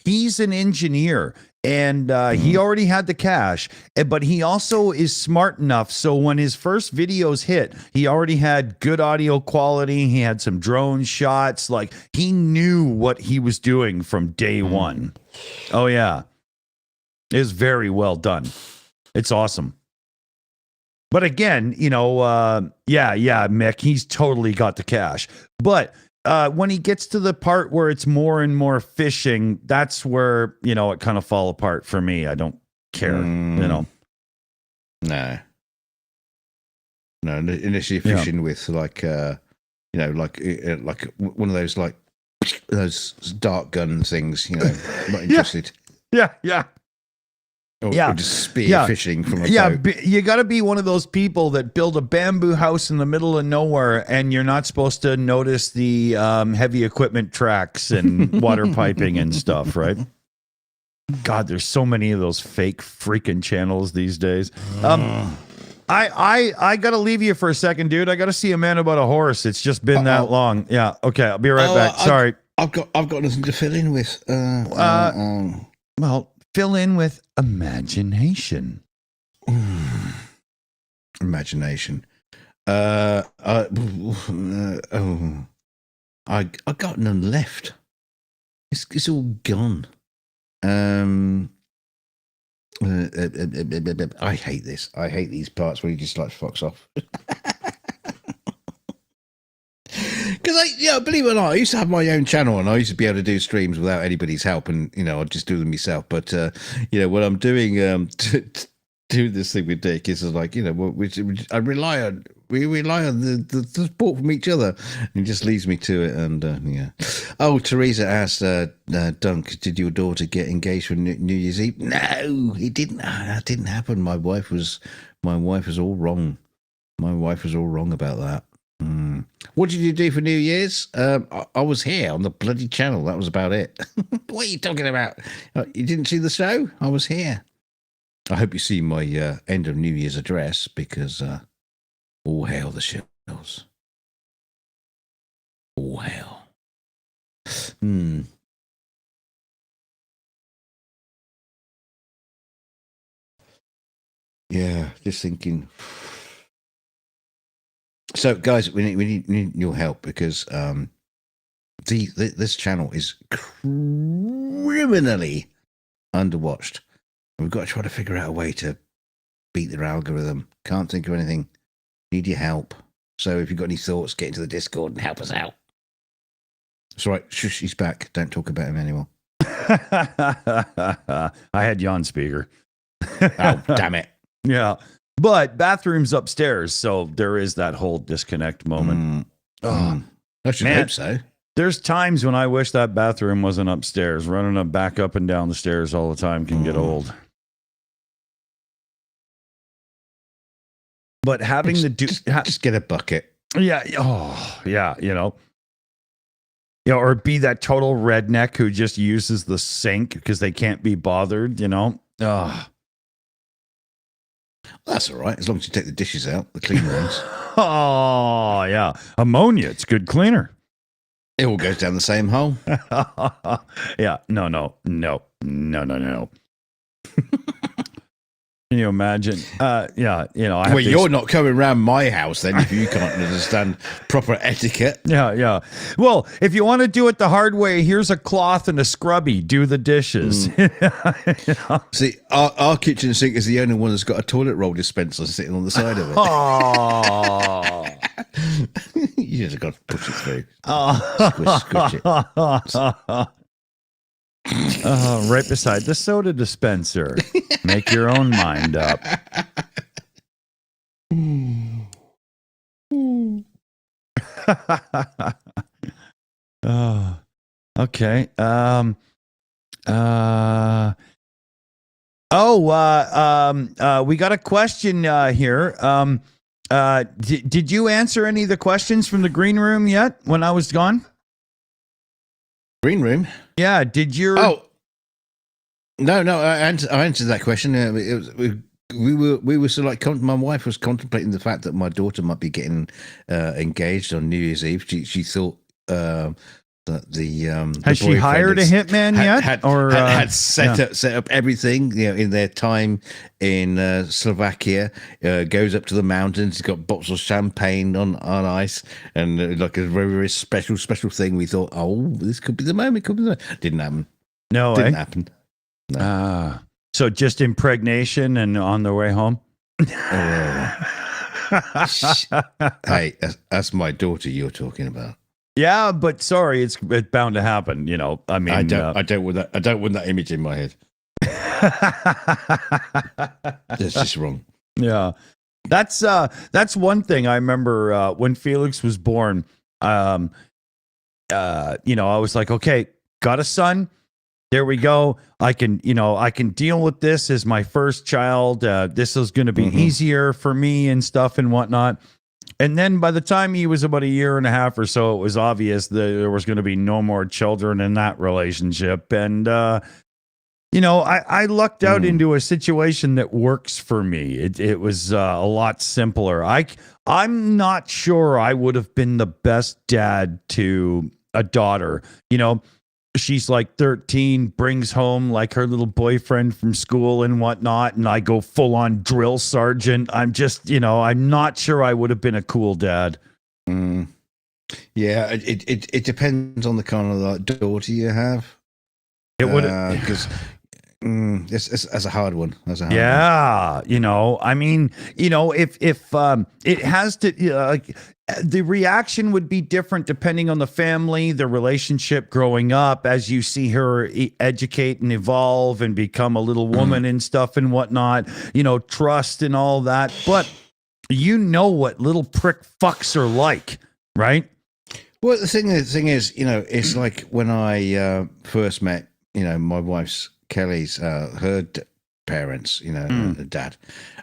He's an engineer, and he already had the cash, but he also is smart enough. So when his first videos hit, he already had good audio quality. He had some drone shots. Like he knew what he was doing from day one. Oh yeah, it was very well done. It's awesome. But again, Mick, he's totally got the cash. But when he gets to the part where it's more and more fishing, that's where, it kind of fall apart for me. I don't care, No. No, initially fishing with like one of those like those dark gun things, you know, not interested. Yeah. Or just spear fishing from a boat. You got to be one of those people that build a bamboo house in the middle of nowhere, and you're not supposed to notice the heavy equipment tracks and water piping and stuff, right? God, there's so many of those fake freaking channels these days. I got to leave you for a second, dude. I got to see a man about a horse. It's just been that long. Yeah. Okay. I'll be right back. Sorry. I've got nothing to fill in with. Well, fill in with imagination. Imagination. I got none left. It's all gone. I hate this. I hate these parts where you just like fucks off. Because believe it or not, I used to have my own channel and I used to be able to do streams without anybody's help, and I'd just do them myself. But when I'm doing do this thing with Dick is like we rely on the support from each other, and it just leads me to it. And oh, Teresa asked Dunk, did your daughter get engaged for New Year's Eve? No, it didn't. That didn't happen. My wife was all wrong. My wife was all wrong about that. What did you do for New Year's? I was here on the bloody channel. That was about it. What are you talking about? You didn't see the show? I was here. I hope you see my end of New Year's address, because all hail the Shills. All hail. Yeah, just thinking. So, guys, we need your help, because this channel is criminally underwatched. We've got to try to figure out a way to beat their algorithm. Can't think of anything. Need your help. So, if you've got any thoughts, get into the Discord and help us out. It's all right. Shush, he's back. Don't talk about him anymore. I had you on speaker. Oh, damn it. Yeah. But bathroom's upstairs, so there is that whole disconnect moment. I should hope so. There's times when I wish that bathroom wasn't upstairs. Running back up and down the stairs all the time can get old. But having just get a bucket. Yeah. Oh, yeah. Or be that total redneck who just uses the sink because they can't be bothered. That's all right, as long as you take the dishes out, the clean ones. Oh, yeah. Ammonia, it's good cleaner. It all goes down the same hole. Yeah. No. Can you imagine? You're not coming around my house then if you can't understand proper etiquette. Yeah. Well, if you want to do it the hard way, here's a cloth and a scrubby. Do the dishes. See, our kitchen sink is the only one that's got a toilet roll dispenser sitting on the side of it. Oh. You just got to push it through. Squish it. Right beside the soda dispenser. Make your own mind up. Oh, okay. We got a question here. Did you answer any of the questions from the green room yet when I was gone? Green room? Yeah. Did you? Oh, no. I answered that question. We were sort of like, my wife was contemplating the fact that my daughter might be getting engaged on New Year's Eve. She thought that has she hired a hitman yet? Had set up everything, in their time in Slovakia. Goes up to the mountains. He's got bottles of champagne on ice, and like a very, very special thing. We thought, this could be the moment. Didn't happen. No, didn't happen. No. So just impregnation and on their way home. Hey, that's my daughter you're talking about. Yeah, but sorry, it's bound to happen. I mean, I don't want that image in my head. That's just wrong. Yeah, that's one thing I remember when Felix was born. I was like, okay, got a son. There we go. I can deal with this as my first child. This is going to be easier for me and stuff and whatnot. And then by the time he was about a year and a half or so, it was obvious that there was going to be no more children in that relationship. And, I lucked out into a situation that works for me. It was a lot simpler. I'm not sure I would have been the best dad to a daughter. She's like 13, brings home like her little boyfriend from school and whatnot, and I go full on drill sergeant. I'm just, I'm not sure I would have been a cool dad. Yeah, it depends on the kind of like daughter you have. It would because it's a hard one. That's a hard one. I mean, if it has to the reaction would be different depending on the family, the relationship growing up, as you see her educate and evolve and become a little woman and stuff and whatnot, trust and all that. But what little prick fucks are like, right? Well, the thing is, it's like when I first met, my wife's Kelly's her parents, dad,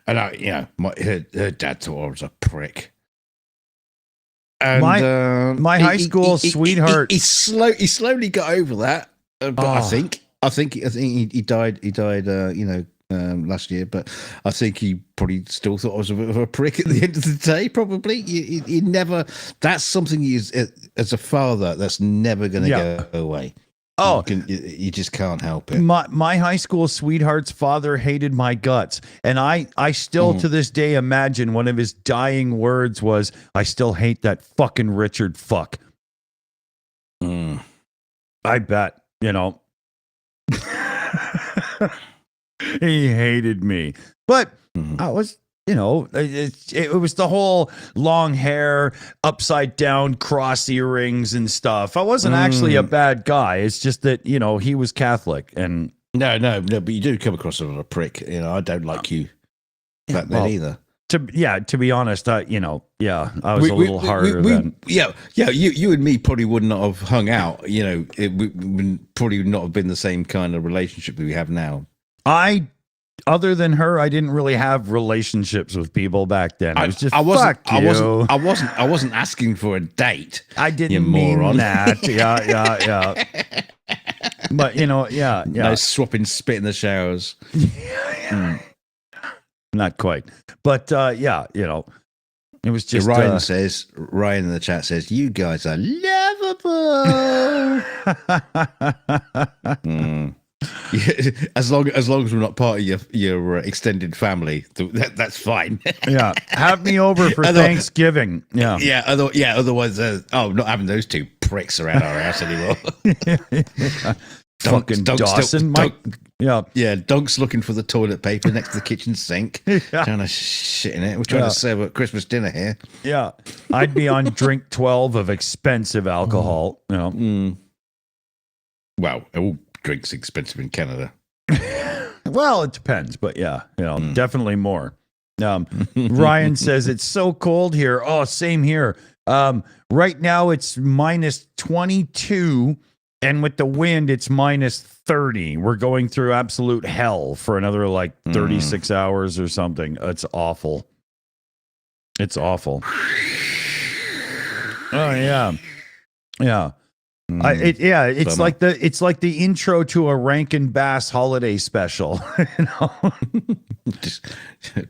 and her dad thought I was a prick. And my high school sweetheart, he slowly got over that. But I think he died. He died. Last year, but I think he probably still thought I was a bit of a prick at the end of the day. Probably, he never. That's something as a father that's never going to go away. Oh, you just can't help it. My high school sweetheart's father hated my guts. And I still to this day imagine one of his dying words was, I still hate that fucking Richard fuck. I bet, he hated me. But I was, it was the whole long hair, upside down cross earrings and stuff. I wasn't actually a bad guy. It's just that, he was Catholic. And no, but you do come across as a prick. I don't like you back then either. To be honest, I was a little harder than. Yeah, you and me probably would not have hung out. It would probably not have been the same kind of relationship that we have now. Other than her, I didn't really have relationships with people back then. I was just I wasn't asking for a date. I didn't mean that. Yeah. But No swapping spit in the showers. Not quite. But it was just Ryan in the chat says, you guys are lovable. As long as we're not part of your extended family, that's fine. Yeah, have me over for Thanksgiving. Otherwise, not having those two pricks around our house anymore. Fucking Dawson, Dunk's looking for the toilet paper next to the kitchen sink, trying to shit in it. We're trying to serve a Christmas dinner here. Yeah, I'd be on drink 12 of expensive alcohol. Well, all drinks expensive in Canada. Well, it depends, but definitely more. Ryan says it's so cold here. Oh, same here. Right now it's minus 22. And with the wind, it's minus 30. We're going through absolute hell for another 36 hours or something. It's awful. It's awful. Oh yeah, yeah. It's like the intro to a Rankin Bass holiday special.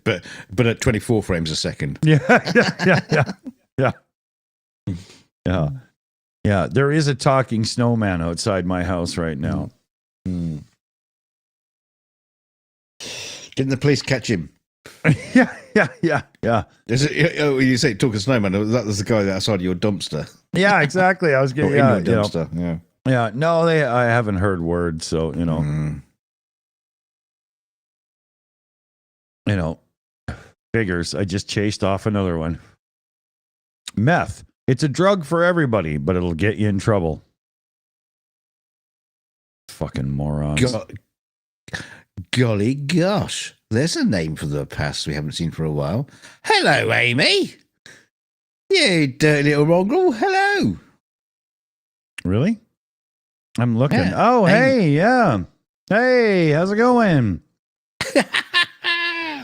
But at 24 frames a second. Yeah. Yeah, there is a talking snowman outside my house right now. Didn't the police catch him? Yeah. You say talking snowman, that was the guy outside your dumpster. Yeah, exactly. I was getting your dumpster. Yeah. No, I haven't heard word, so figures. I just chased off another one. Meth. It's a drug for everybody, but it'll get you in trouble. Fucking morons. Golly gosh. There's a name for the past we haven't seen for a while. Hello, Amy. You dirty little mongrel. Hello. Really? I'm looking. Yeah. Oh, hey, yeah. Hey, how's it going?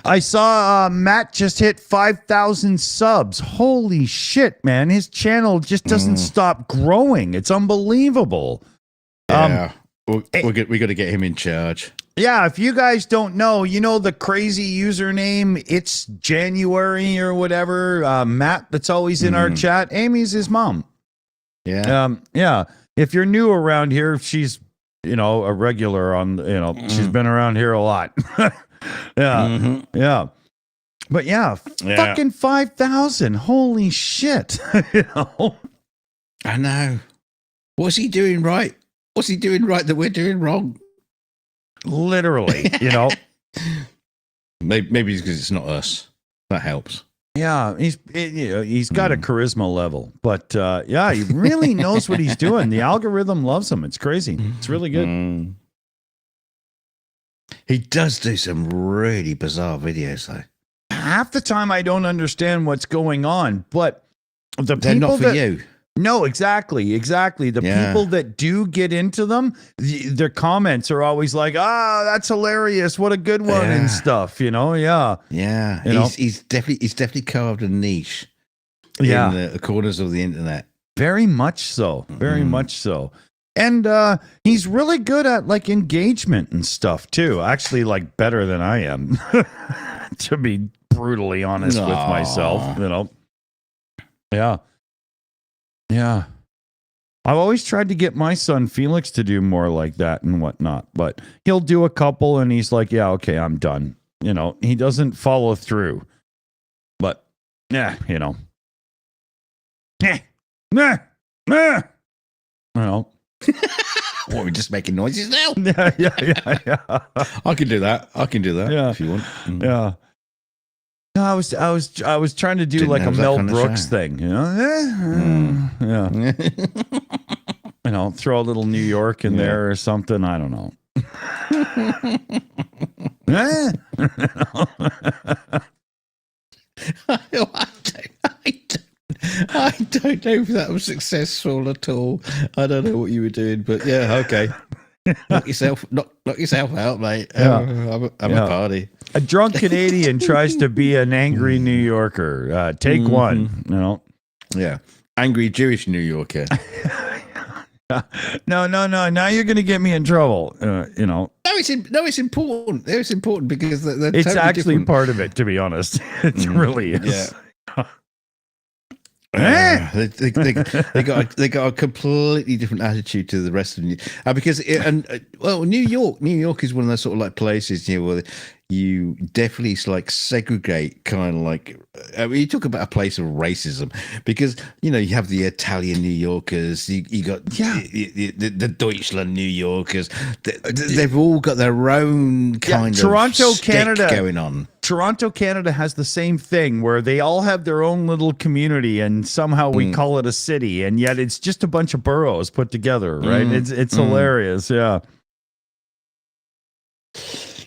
I saw Matt just hit 5,000 subs. Holy shit, man. His channel just doesn't stop growing. It's unbelievable. Yeah. We got to get him in charge. Yeah, if you guys don't know, you know the crazy username, it's January or whatever, Matt that's always in our chat. Amy's his mom. Yeah. Yeah. If you're new around here, she's, a regular on, she's been around here a lot. Yeah. Yeah. But yeah, fucking 5,000. Holy shit. I know. What's he doing right? What's he doing right that we're doing wrong? Literally, Maybe it's because it's not us. That helps. Yeah, he's got a charisma level, but yeah, he really knows what he's doing. The algorithm loves him. It's crazy. It's really good. He does do some really bizarre videos, though. Half the time, I don't understand what's going on, but they're not for you. No, exactly. The people that do get into them, their comments are always like, that's hilarious. What a good one and stuff, Yeah. He's definitely carved a niche in the corners of the internet. Very much so. Very much so. And he's really good at like engagement and stuff too. Actually, like better than I am, to be brutally honest with myself, Yeah. Yeah. I've always tried to get my son Felix to do more like that and whatnot, but he'll do a couple and he's like, yeah, okay, I'm done. He doesn't follow through. But, yeah, What, we're just making noises now? Yeah. I can do that if you want. Yeah. No, I was trying to do like a Mel Brooks thing, Yeah. Throw a little New York in there or something. I don't know. I don't know if that was successful at all. I don't know what you were doing, but yeah, okay. Knock yourself out, mate. I'm a party. A drunk Canadian tries to be an angry New Yorker. Take one. Yeah, angry Jewish New Yorker. No. Now you're going to get me in trouble. No, it's important. It's important because they're it's totally actually different. Part of it, to be honest. It really is. Yeah. They got a completely different attitude to the rest of New because New York is one of those sort of like places where you definitely like segregate kind of like you talk about a place of racism because you have the Italian New Yorkers, you got the Deutschland New Yorkers, they've all got their own kind of Toronto, Canada going on. Toronto, Canada has the same thing where they all have their own little community and somehow we call it a city, and yet it's just a bunch of boroughs put together, right? It's hilarious, yeah.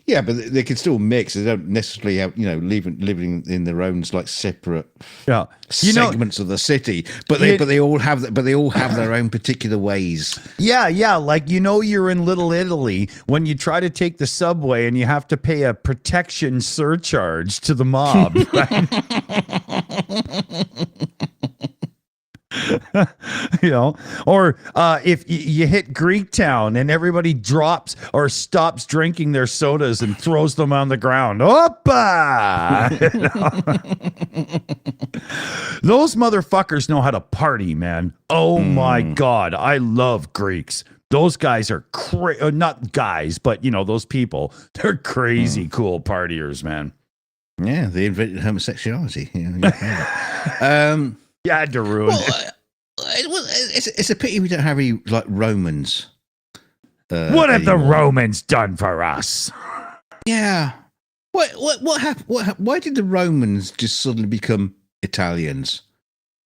Yeah, but they can still mix. They don't necessarily have, living in their own like separate segments of the city. But they all have their own particular ways. Yeah. Like you're in Little Italy when you try to take the subway and you have to pay a protection surcharge to the mob. Right? Or if you hit Greek town and everybody drops or stops drinking their sodas and throws them on the ground. Oppa! Those motherfuckers know how to party, man. Oh my God. I love Greeks. Those guys are not guys, but those people, they're crazy cool partiers, man. Yeah, they invented homosexuality. You had to ruin it. It's a pity we don't have any like Romans. What have the Romans done for us? Yeah. What happened? Why did the Romans just suddenly become Italians?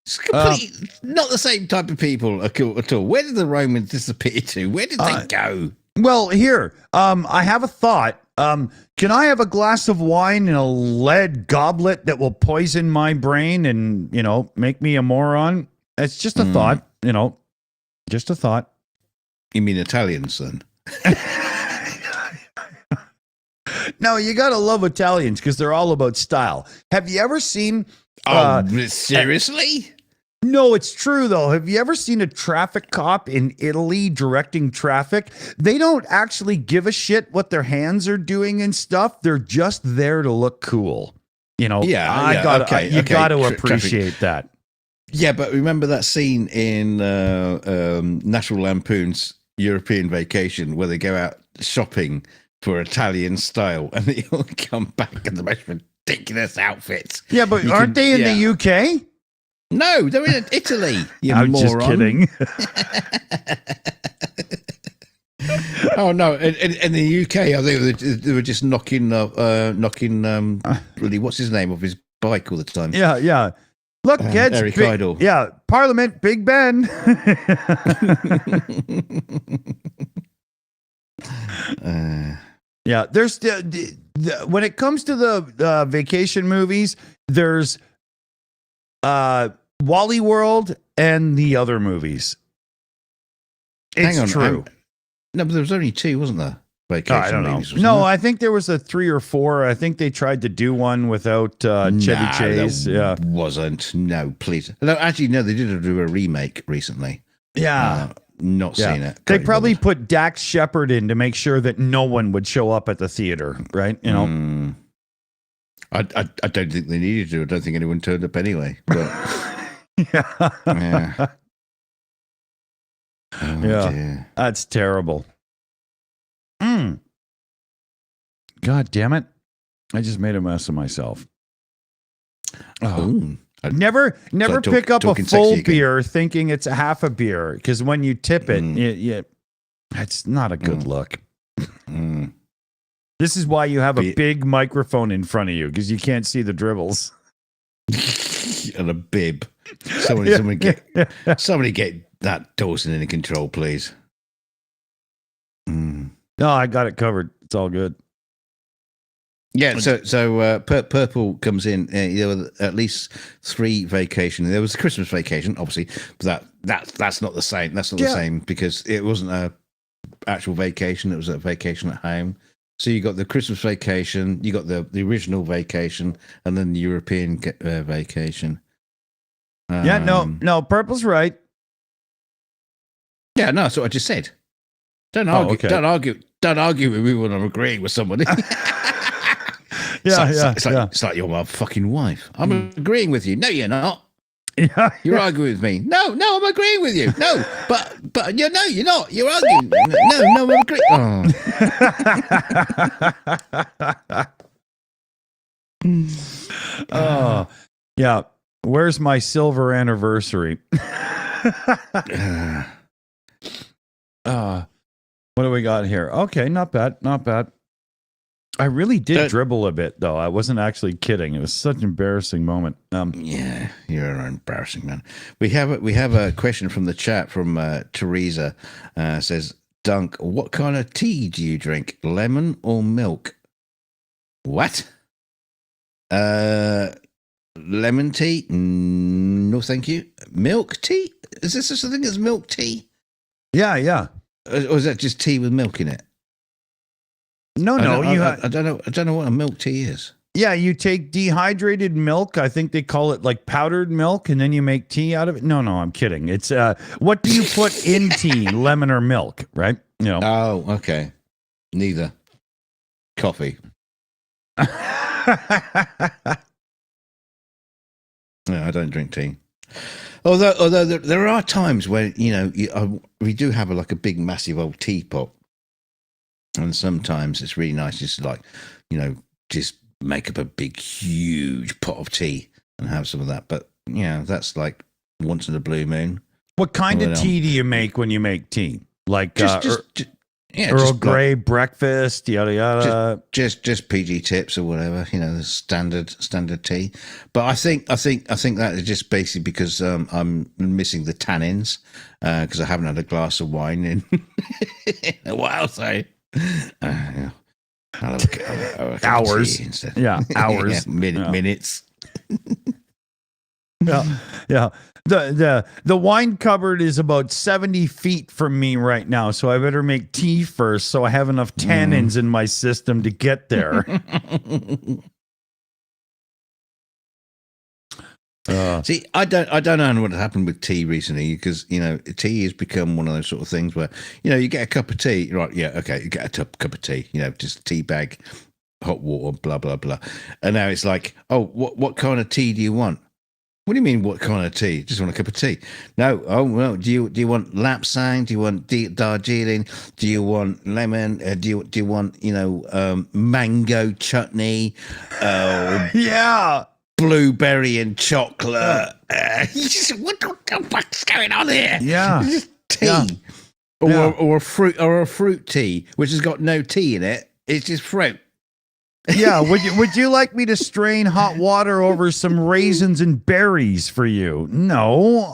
It's completely not the same type of people at all. Where did the Romans disappear to? Where did they go? Well, here, I have a thought. Can I have a glass of wine in a lead goblet that will poison my brain and, make me a moron? It's just a thought, Just a thought. You mean Italians then? No, you gotta love Italians because they're all about style. Have you ever seen? Seriously? No, it's true though. Have you ever seen a traffic cop in Italy directing traffic? They don't actually give a shit what their hands are doing and stuff. They're just there to look cool. You know, you gotta appreciate that. Yeah, but remember that scene in National Lampoon's European Vacation where they go out shopping for Italian style and they all come back in the most ridiculous outfits. Yeah, but aren't they in the UK? No, they're in Italy. You I'm moron. just kidding. Oh no! In the UK, I think they were just knocking really, what's his name off his bike all the time. Yeah. Look, kids. Eric Idle. Yeah, Parliament, Big Ben. Yeah, there's when it comes to the vacation movies, there's Wally World and the other movies. It's true. No, but there was only 2, wasn't there? Vacation I don't know. movies, I think there was a 3 or 4. I think they tried to do one without Chevy Chase. Yeah, wasn't. No, please. No, actually, no. They did do a remake recently. Yeah, not seen it. They probably put Dax Shepard in to make sure that no one would show up at the theater, right? You know. I don't think they needed to. I don't think anyone turned up anyway. But yeah. Dear. That's terrible. God damn it. I just made a mess of myself. Never pick up a full beer thinking it's a half a beer, because when you tip it, it's not a good look. This is why you have a big microphone in front of you, because you can't see the dribbles. And a bib. Somebody get that Dawson in control, please. No, I got it covered. It's all good. Yeah, so Purple comes in. There were at least 3 vacations. There was a Christmas vacation, obviously, but that's not the same. That's not the same, because it wasn't a actual vacation. It was a vacation at home. So you got the Christmas vacation, you got the original vacation, and then the European vacation. No, Purple's right. Yeah, no, that's what I just said. Don't argue. Okay. Don't argue with me when I'm agreeing with somebody. It's like you're my fucking wife. I'm agreeing with you. No, you're not. You're arguing with me. No, I'm agreeing with you. No, but you're not. You're arguing. No, I'm agreeing. Oh, yeah. Where's my silver anniversary? What do we got here? Okay, not bad. I really did dribble a bit, though. I wasn't actually kidding. It was such an embarrassing moment. Yeah, you're an embarrassing man. We have a question from the chat from Teresa. Says, Dunk, what kind of tea do you drink? Lemon or milk? What? Lemon tea? No, thank you. Milk tea? Is there such a thing as milk tea? Yeah. Or is that just tea with milk in it? No. I don't know what a milk tea is. Yeah, you take dehydrated milk. I think they call it like powdered milk, and then you make tea out of it. No, I'm kidding. It's what do you put in tea, lemon or milk, right? You know. Oh, okay. Neither. Coffee. No, I don't drink tea. Although there are times when we do have a big massive old teapot. And sometimes it's really nice just just make up a big, huge pot of tea and have some of that. But, that's like once in a blue moon. What kind of tea do you make when you make tea? Like Earl Grey breakfast, yada, yada. Just PG tips or whatever, the standard tea. But I think that is just basically because I'm missing the tannins because I haven't had a glass of wine in a while, so... I'll have hours instead. Yeah, hours. Minutes. Yeah, yeah. The wine cupboard is about 70 feet from me right now, so I better make tea first, so I have enough tannins in my system to get there. See, I don't know what happened with tea recently, because tea has become one of those sort of things where you get a cup of tea, right? Yeah, okay, you get a cup of tea, just a tea bag, hot water, blah blah blah, and now it's like, oh, what kind of tea do you want? What do you mean, what kind of tea? Just want a cup of tea? No. Oh well, do you want lapsang? Do you want Darjeeling? Do you want lemon? Do you want mango chutney? Yeah. Blueberry and chocolate. What the fuck's going on here? Yeah. Just tea. Yeah. Or a fruit tea, which has got no tea in it. It's just fruit. Yeah, would you like me to strain hot water over some raisins and berries for you? No.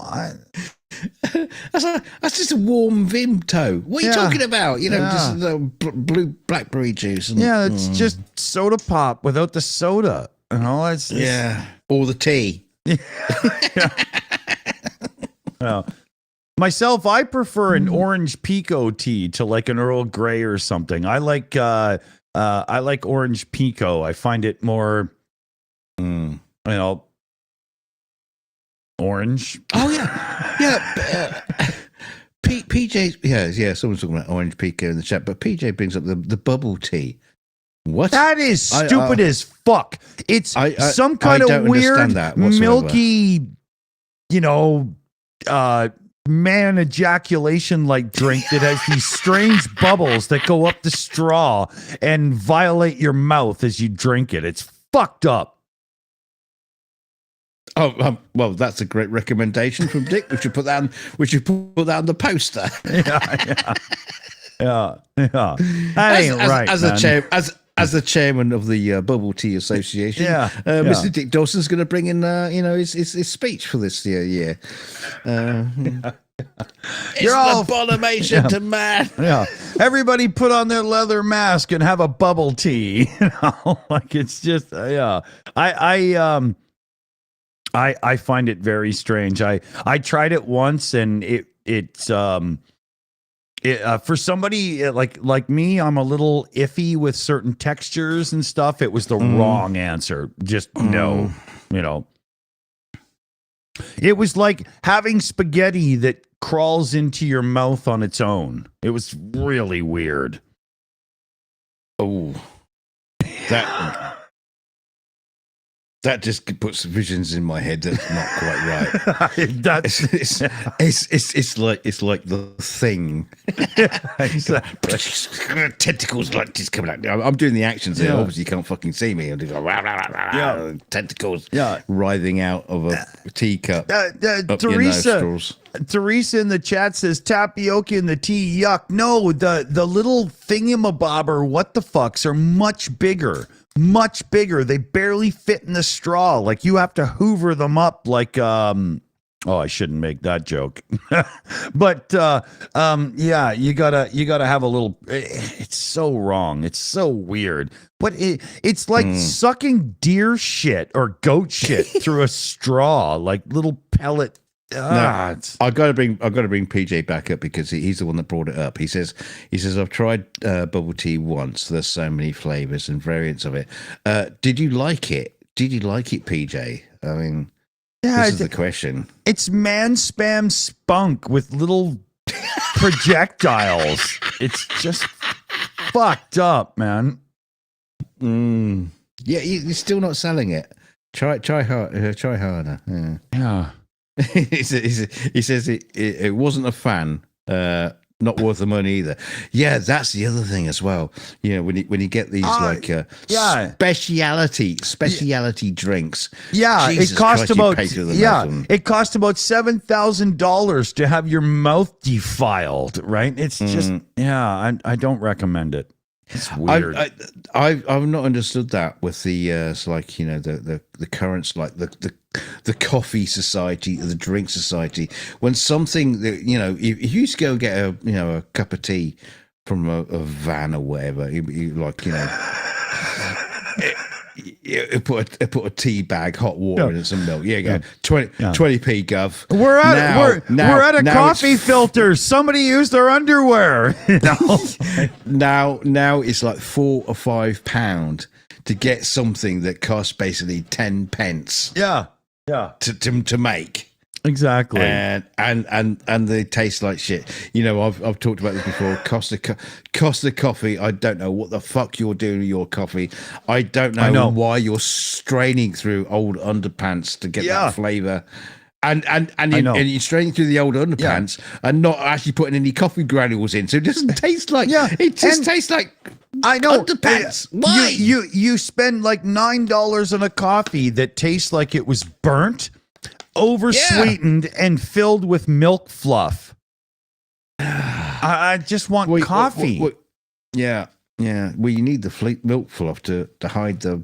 That's just a warm Vimto. What are you talking about? Just blue blackberry juice. It's just soda pop without the soda. It's or the tea. Yeah. Myself, I prefer an orange pico tea to like an Earl Grey or something. I like orange pico. I find it more, orange. Oh yeah. PJ, yeah. Someone's talking about orange pico in the chat, but PJ brings up the bubble tea. What? That is stupid as fuck. It's some kind of weird, milky, man ejaculation like drink that has these strange bubbles that go up the straw and violate your mouth as you drink it. It's fucked up. Oh, well, that's a great recommendation from Dick. We should put that on the poster. Yeah. That ain't right, As the chairman of the Bubble Tea Association, Mr. Dick Dawson's going to bring in, his speech for this year. You're all abomination to man. Yeah, everybody put on their leather mask and have a bubble tea. It's just, I find it very strange. I tried it once, and it's for somebody like me, I'm a little iffy with certain textures and stuff. It was the wrong answer. Just no, It was like having spaghetti that crawls into your mouth on its own. It was really weird. Oh, that just puts visions in my head that's not quite right. It's like the Thing. Exactly. Tentacles like just coming out. I'm doing the actions here. Obviously, you can't fucking see me. I'm just going, tentacles writhing out of a teacup. Teresa in the chat says tapioca in the tea. Yuck. No, the little thingamabobber what the fucks are much bigger. Much bigger. They barely fit in the straw. Like you have to hoover them up like I shouldn't make that joke. But you gotta have a little. It's so wrong. It's so weird. But it's like sucking deer shit or goat shit through a straw, like little pellet. I've got to bring PJ back up because he's the one that brought it up. He says I've tried bubble tea once. There's so many flavors and variants of it. Did you like it? Did you like it, PJ? I mean, this is the question. It's man spam spunk with little projectiles. It's just fucked up, man. Yeah, you're still not selling it. Try harder. Yeah. He says it wasn't a fan, not worth the money either. Yeah, that's the other thing as well. When you get these speciality drinks. Yeah, Jesus it cost Christ, about it cost about $7,000 to have your mouth defiled. Right? It's just I don't recommend it. It's weird. I've not understood that with the the currents, like the coffee society, the drink society. When something that if you used to go and get a cup of tea from a van or whatever, put a tea bag, hot water, and some milk. Yeah, you go 20p, gov. We're at a coffee filter. Somebody used their underwear. Now it's like £4 or £5 to get something that costs basically 10 pence. Yeah. To make. Exactly. And they taste like shit. You know, I've talked about this before. Costa coffee. I don't know what the fuck you're doing with your coffee. I don't know why you're straining through old underpants to get that flavor. And you're straining through the old underpants and not actually putting any coffee granules in. So it doesn't taste like it just tastes like underpants. Why? You spend like $9 on a coffee that tastes like it was burnt, over-sweetened, and filled with milk fluff. I just want coffee. Yeah. Well, you need the milk fluff to hide the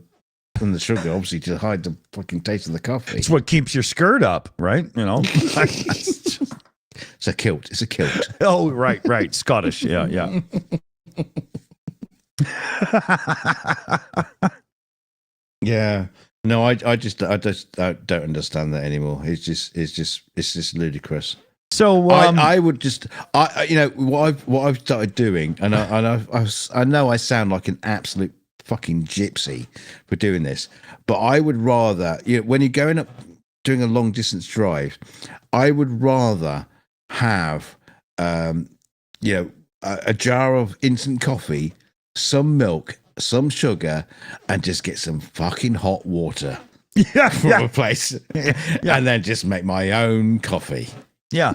sugar, obviously, to hide the fucking taste of the coffee. It's what keeps your skirt up, right? You know, it's a kilt. It's a kilt. Oh, right. Scottish. Yeah. Yeah. No, I just don't understand that anymore. It's just ludicrous. So I would just you know what I've started doing, and I know I sound like an absolute fucking gypsy for doing this, but I would rather, you know, when you're going up doing a long distance drive, I would rather have you know, a jar of instant coffee, some milk, some sugar, and just get some fucking hot water from a place, and then just make my own coffee. Yeah.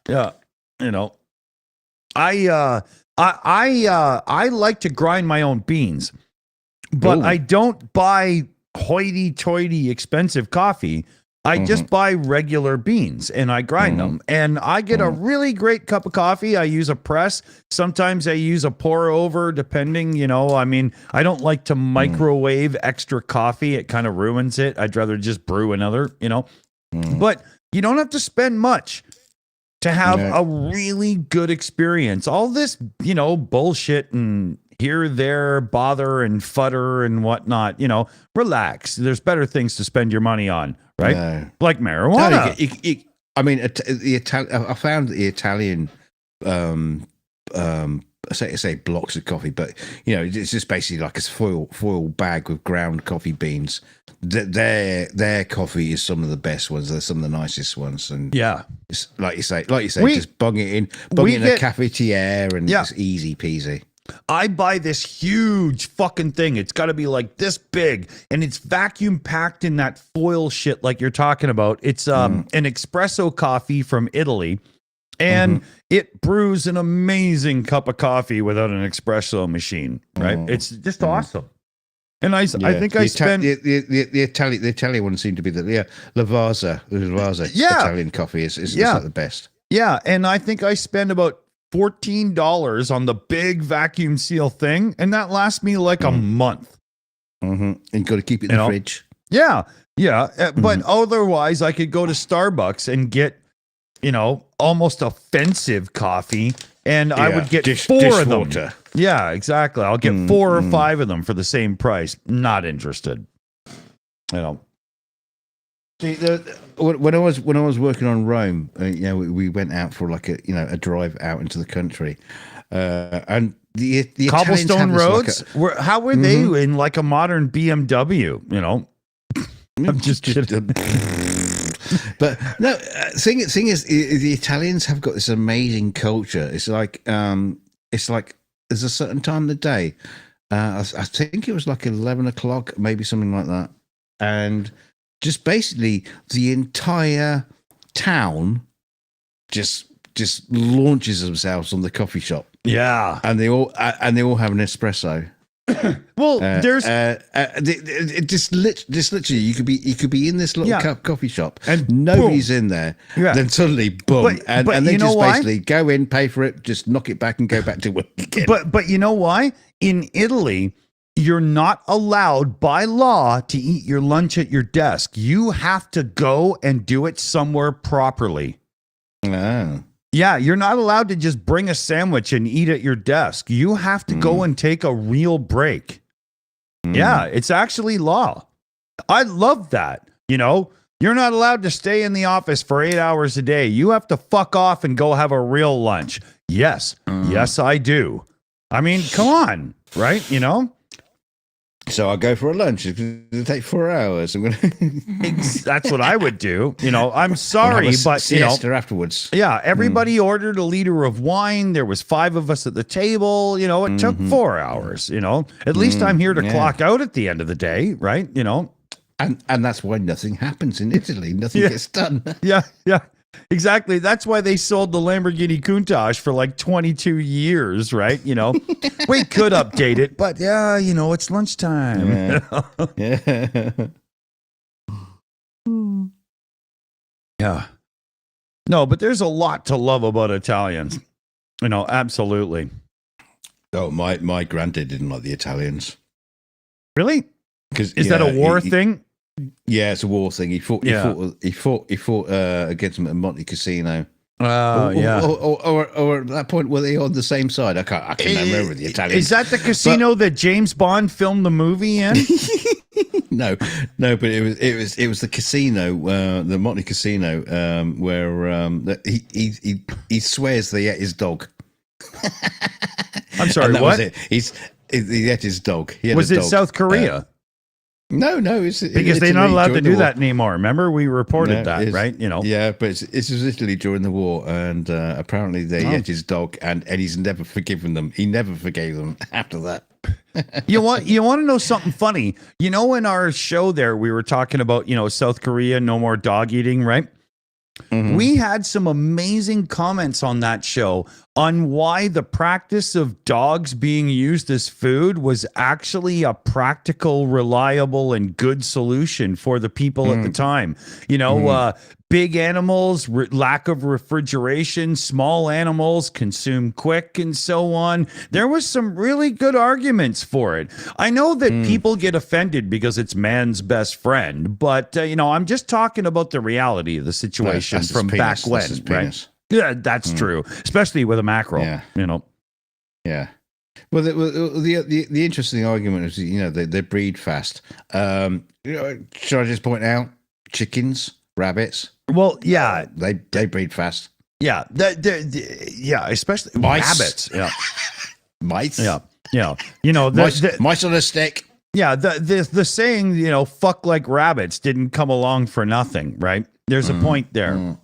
You know, I like to grind my own beans, but I don't buy hoity-toity expensive coffee. I just buy regular beans and I grind them, and I get a really great cup of coffee. I use a press. Sometimes I use a pour over, depending, you know, I mean, I don't like to microwave extra coffee. It kind of ruins it. I'd rather just brew another, you know, but you don't have to spend much to have a really good experience. All this, you know, bullshit and here, there, bother and futter and whatnot, you know, relax. There's better things to spend your money on, right? No. Like marijuana. No, I mean, I found the Italian, say blocks of coffee, but you know, it's just basically like a foil bag with ground coffee beans. Their coffee is some of the best ones. They're some of the nicest ones, and it's like you say, just bung it in a cafetiere, and it's easy peasy. I buy this huge fucking thing. It's got to be like this big, and it's vacuum packed in that foil shit like you're talking about. It's an espresso coffee from Italy, and it brews an amazing cup of coffee without an espresso machine, right? It's just awesome. And I think I spend the Italian one seemed to be the Lavazza Italian coffee is like the best. Yeah, and I think I spend about $14 on the big vacuum seal thing, and that lasts me like a month. And you got to keep it in the fridge. Yeah. But otherwise, I could go to Starbucks and get, you know, almost offensive coffee, and I would get four of them. Water. Yeah, exactly. I'll get 4 or 5 of them for the same price. Not interested. You know. See, when I was working on Rome, you know, we went out for like a drive out into the country, and the cobblestone roads. How were they in like a modern BMW? You know, I'm just kidding. But no, thing is, the Italians have got this amazing culture. It's like there's a certain time of the day. I think it was like 11 o'clock, maybe something like that, and just basically the entire town just launches themselves on the coffee shop. Yeah, and they all have an espresso. Well, there's just literally you could be in this little coffee shop and nobody's in there. Yeah. Then suddenly boom, and they just basically go in, pay for it, just knock it back, and go back to work again. But you know why? In Italy, you're not allowed by law to eat your lunch at your desk. You have to go and do it somewhere properly. Oh. Yeah, you're not allowed to just bring a sandwich and eat at your desk. You have to go and take a real break. Yeah, it's actually law. I love that. You know, you're not allowed to stay in the office for 8 hours a day. You have to fuck off and go have a real lunch. Yes. Yes, I do. I mean, come on, right? You know? So I'll go for a lunch. It'll take 4 hours. I'm gonna That's what I would do. You know, I'm sorry, but you know, afterwards. Yeah, everybody ordered a liter of wine. There was 5 of us at the table. You know, it took 4 hours. You know, at least I'm here to clock out at the end of the day, right? You know, and that's why nothing happens in Italy. Nothing gets done. Yeah, exactly. That's why they sold the Lamborghini Countach for like 22 years, right? You know, we could update it, but yeah, you know, it's lunchtime. Yeah. Yeah. No, but there's a lot to love about Italians. You know, absolutely. Oh, my granddad didn't like the Italians. Really? Is that a war thing? Yeah, it's a war thing. He fought against them at Monte Casino. Or at that point, were they on the same side? I can't remember the Italians. Is that the casino that James Bond filmed the movie in? No, but it was the casino, the Monte Casino, where he swears they ate his dog. I'm sorry, what? what? Was it. He ate his dog. Was it South Korea? No, it's because they're not allowed to do that anymore. Remember, we reported that, right? You know, yeah, but it's Italy during the war, and apparently they ate his dog, and he's never forgiven them. He never forgave them after that. You want to know something funny? You know, in our show there, we were talking about, you know, South Korea, no more dog eating, right? We had some amazing comments on that show on why the practice of dogs being used as food was actually a practical, reliable, and good solution for the people at the time. You know, big animals, lack of refrigeration, small animals consume quick, and so on. There was some really good arguments for it. I know that people get offended because it's man's best friend, but you know, I'm just talking about the reality of the situation from back when, right? Yeah, that's true, especially with a mackerel. Yeah. You know. Yeah. Well, the interesting argument is, you know, they breed fast. You know, should I just point out chickens, rabbits? Well, yeah, they breed fast. Yeah, yeah, especially mice. Rabbits. Yeah, mice. Yeah. You know, mice on a stick. Yeah, the saying, you know, fuck like rabbits didn't come along for nothing, right? There's a point there.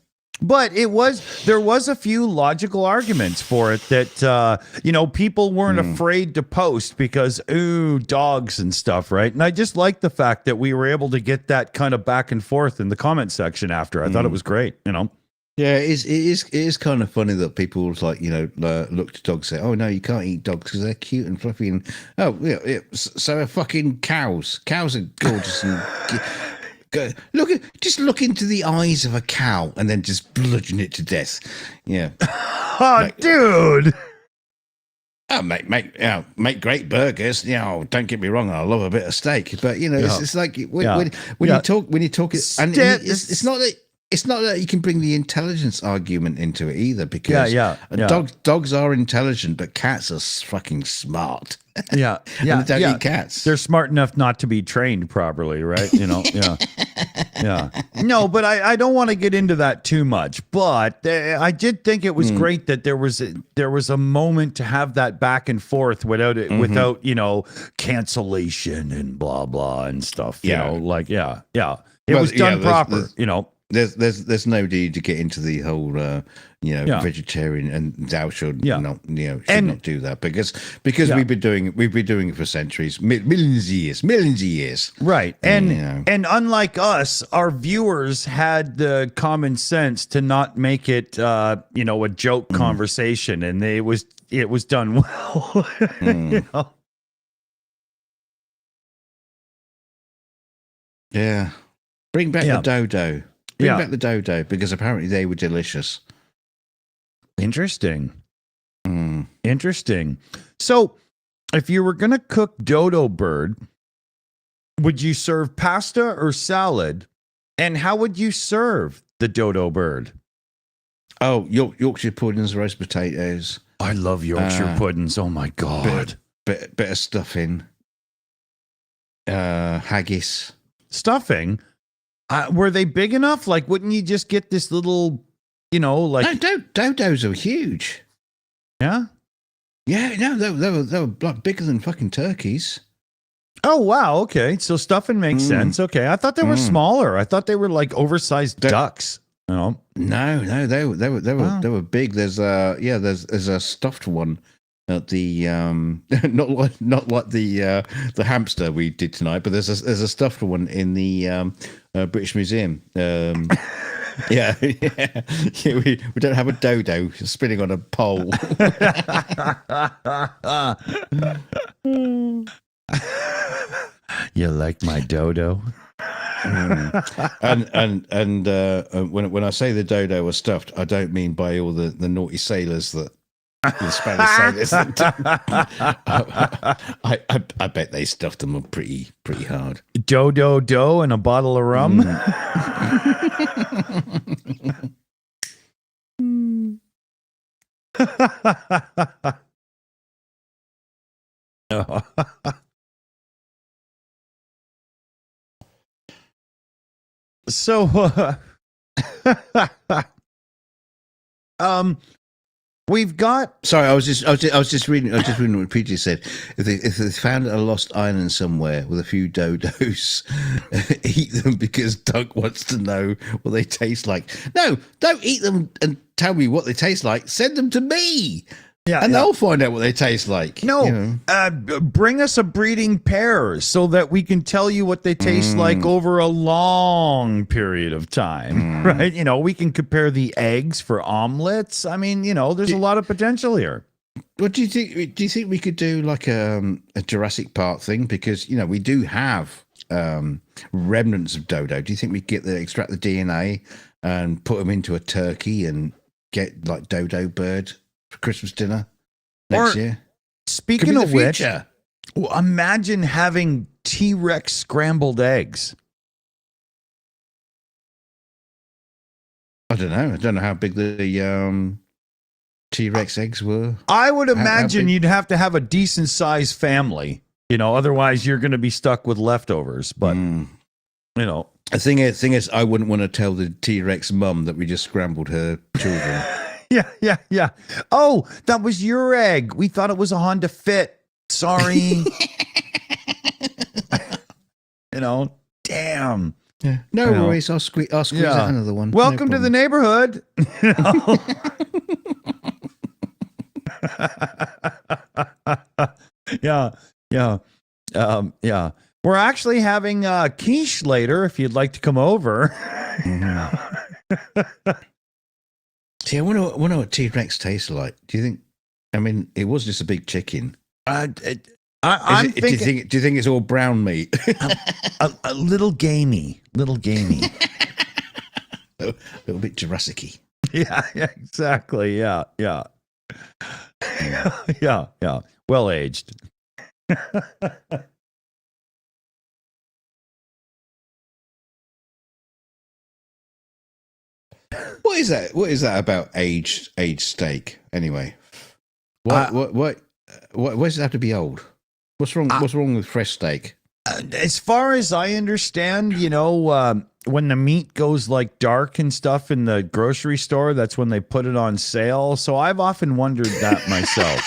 But there was a few logical arguments for it that, you know, people weren't afraid to post because, ooh, dogs and stuff, right? And I just like the fact that we were able to get that kind of back and forth in the comment section after. I thought it was great, you know? Yeah, it is kind of funny that people, like, you know, look to dogs and say, oh, no, you can't eat dogs because they're cute and fluffy. And, oh, yeah, so are fucking cows. Cows are gorgeous and... Just look into the eyes of a cow and then just bludgeon it to death. Yeah. Dude. Oh, make great burgers. You know, don't get me wrong, I love a bit of steak, but you know, it's like when you talk, and it's not that you can bring the intelligence argument into it either, because dogs are intelligent, but cats are fucking smart. Yeah. And they don't eat cats. They're smart enough not to be trained properly, right? You know, yeah. No, but I don't want to get into that too much. But I did think it was great that there was a moment to have that back and forth without you know, cancellation and blah blah and stuff. You know, like it was done proper. You know. There's no need to get into the whole vegetarian and thou should not do that because we've been doing it for centuries, millions of years. Right. And unlike us, our viewers had the common sense to not make it a joke conversation, and it was done well. You know? Yeah. Bring back the dodo. Bring back the dodo, because apparently they were delicious. Interesting. Interesting. So, if you were going to cook dodo bird, would you serve pasta or salad? And how would you serve the dodo bird? Oh, Yorkshire puddings, roast potatoes. I love Yorkshire puddings. Oh my God. Bit of stuffing. Haggis. stuffing. Were they big enough? Like, wouldn't you just get this little, like... No, dodos are huge. Yeah? Yeah, no, they were like bigger than fucking turkeys. Oh, wow. Okay. So stuffing makes sense. Okay. I thought they were smaller. I thought they were like oversized ducks. No, they were big. There's a stuffed one at the not like the hamster we did tonight, but there's a stuffed one in the British Museum. Yeah, we don't have a dodo spinning on a pole. You like my dodo? And when I say the dodo was stuffed, I don't mean by all the naughty sailors that the Spanish sailors. I bet they stuffed them up pretty hard. Dodo and a bottle of rum. So, we've got. Sorry, I was just reading what PG said. If they found a lost island somewhere with a few dodos, eat them because Doug wants to know what they taste like. No, don't eat them and tell me what they taste like. Send them to me. Yeah, and they'll find out what they taste like. No, bring us a breeding pair so that we can tell you what they taste like over a long period of time, right? We can compare the eggs for omelets. I mean, there's a lot of potential here. What do you think? Do you think we could do like a Jurassic Park thing? Because we do have remnants of dodo. Do you think we could extract the DNA and put them into a turkey and get like dodo bird for Christmas dinner next year? Speaking of which, imagine having T-Rex scrambled eggs. I don't know. I don't know how big the T-Rex eggs were. I would imagine you'd have to have a decent sized family, otherwise you're going to be stuck with leftovers. But, the thing is, I wouldn't want to tell the T-Rex mum that we just scrambled her children. Yeah. Oh, that was your egg. We thought it was a Honda Fit. Sorry. Damn. Yeah. No worries. I'll squeeze out another one. Welcome to the neighborhood. Yeah. We're actually having quiche later if you'd like to come over. See, I wonder what T-Rex tastes like. Do you think? I mean, it was just a big chicken. I'm thinking, do you think it's all brown meat? a little gamey, a little bit Jurassic-y. Yeah, exactly. Yeah. Well aged. What is that? What is that about aged steak? Anyway, what does it have to be old? What's wrong? What's wrong with fresh steak? As far as I understand, when the meat goes like dark and stuff in the grocery store, that's when they put it on sale. So I've often wondered that myself.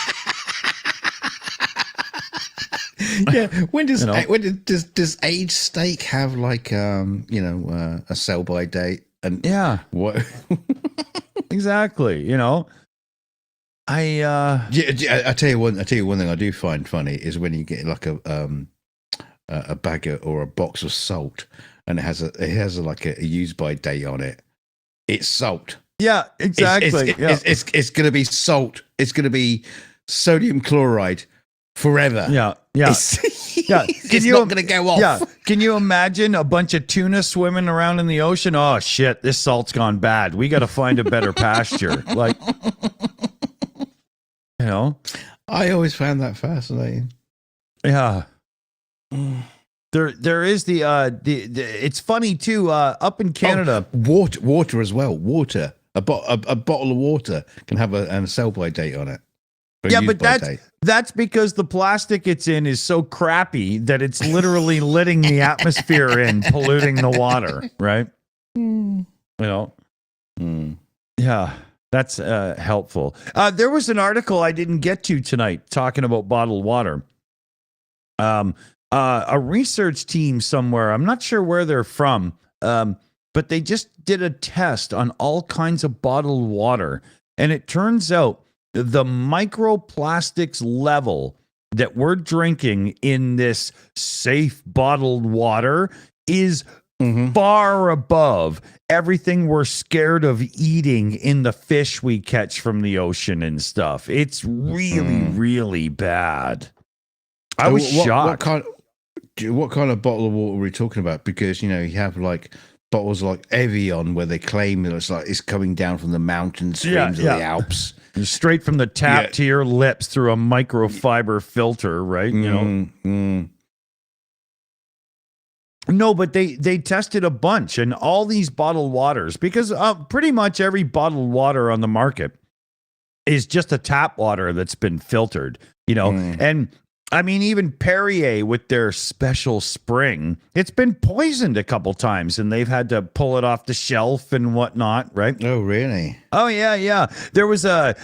Yeah, when does aged steak have like a sell by date? And what exactly? I tell you one thing I do find funny is when you get like a bag or a box of salt and it has a use by date on it. It's salt. Yeah, exactly. It's going to be salt. It's going to be sodium chloride forever. Yeah. It's not going to go off. Yeah. Can you imagine a bunch of tuna swimming around in the ocean? Oh shit, this salt's gone bad. We got to find a better pasture. Like, I always found that fascinating. Yeah. There is the it's funny too, up in Canada. Water as well. Water. A bottle of water can have a sell by date on it. Yeah, but that's because the plastic it's in is so crappy that it's literally letting the atmosphere in, polluting the water, right? You know? Yeah, that's helpful. There was an article I didn't get to tonight talking about bottled water. A research team somewhere, I'm not sure where they're from, but they just did a test on all kinds of bottled water. And it turns out the microplastics level that we're drinking in this safe bottled water is far above everything we're scared of eating in the fish we catch from the ocean and stuff. It's really, really bad. I was shocked. What kind of bottle of water are we talking about? Because, you have like bottles like Evian where they claim that it's coming down from the mountain streams of the Alps. Straight from the tap to your lips through a microfiber filter, right? No, but they tested a bunch, and all these bottled waters, because pretty much every bottled water on the market is just a tap water that's been filtered, and I mean, even Perrier with their special spring, it's been poisoned a couple times, and they've had to pull it off the shelf and whatnot, right? Oh, really? Oh, yeah. There was a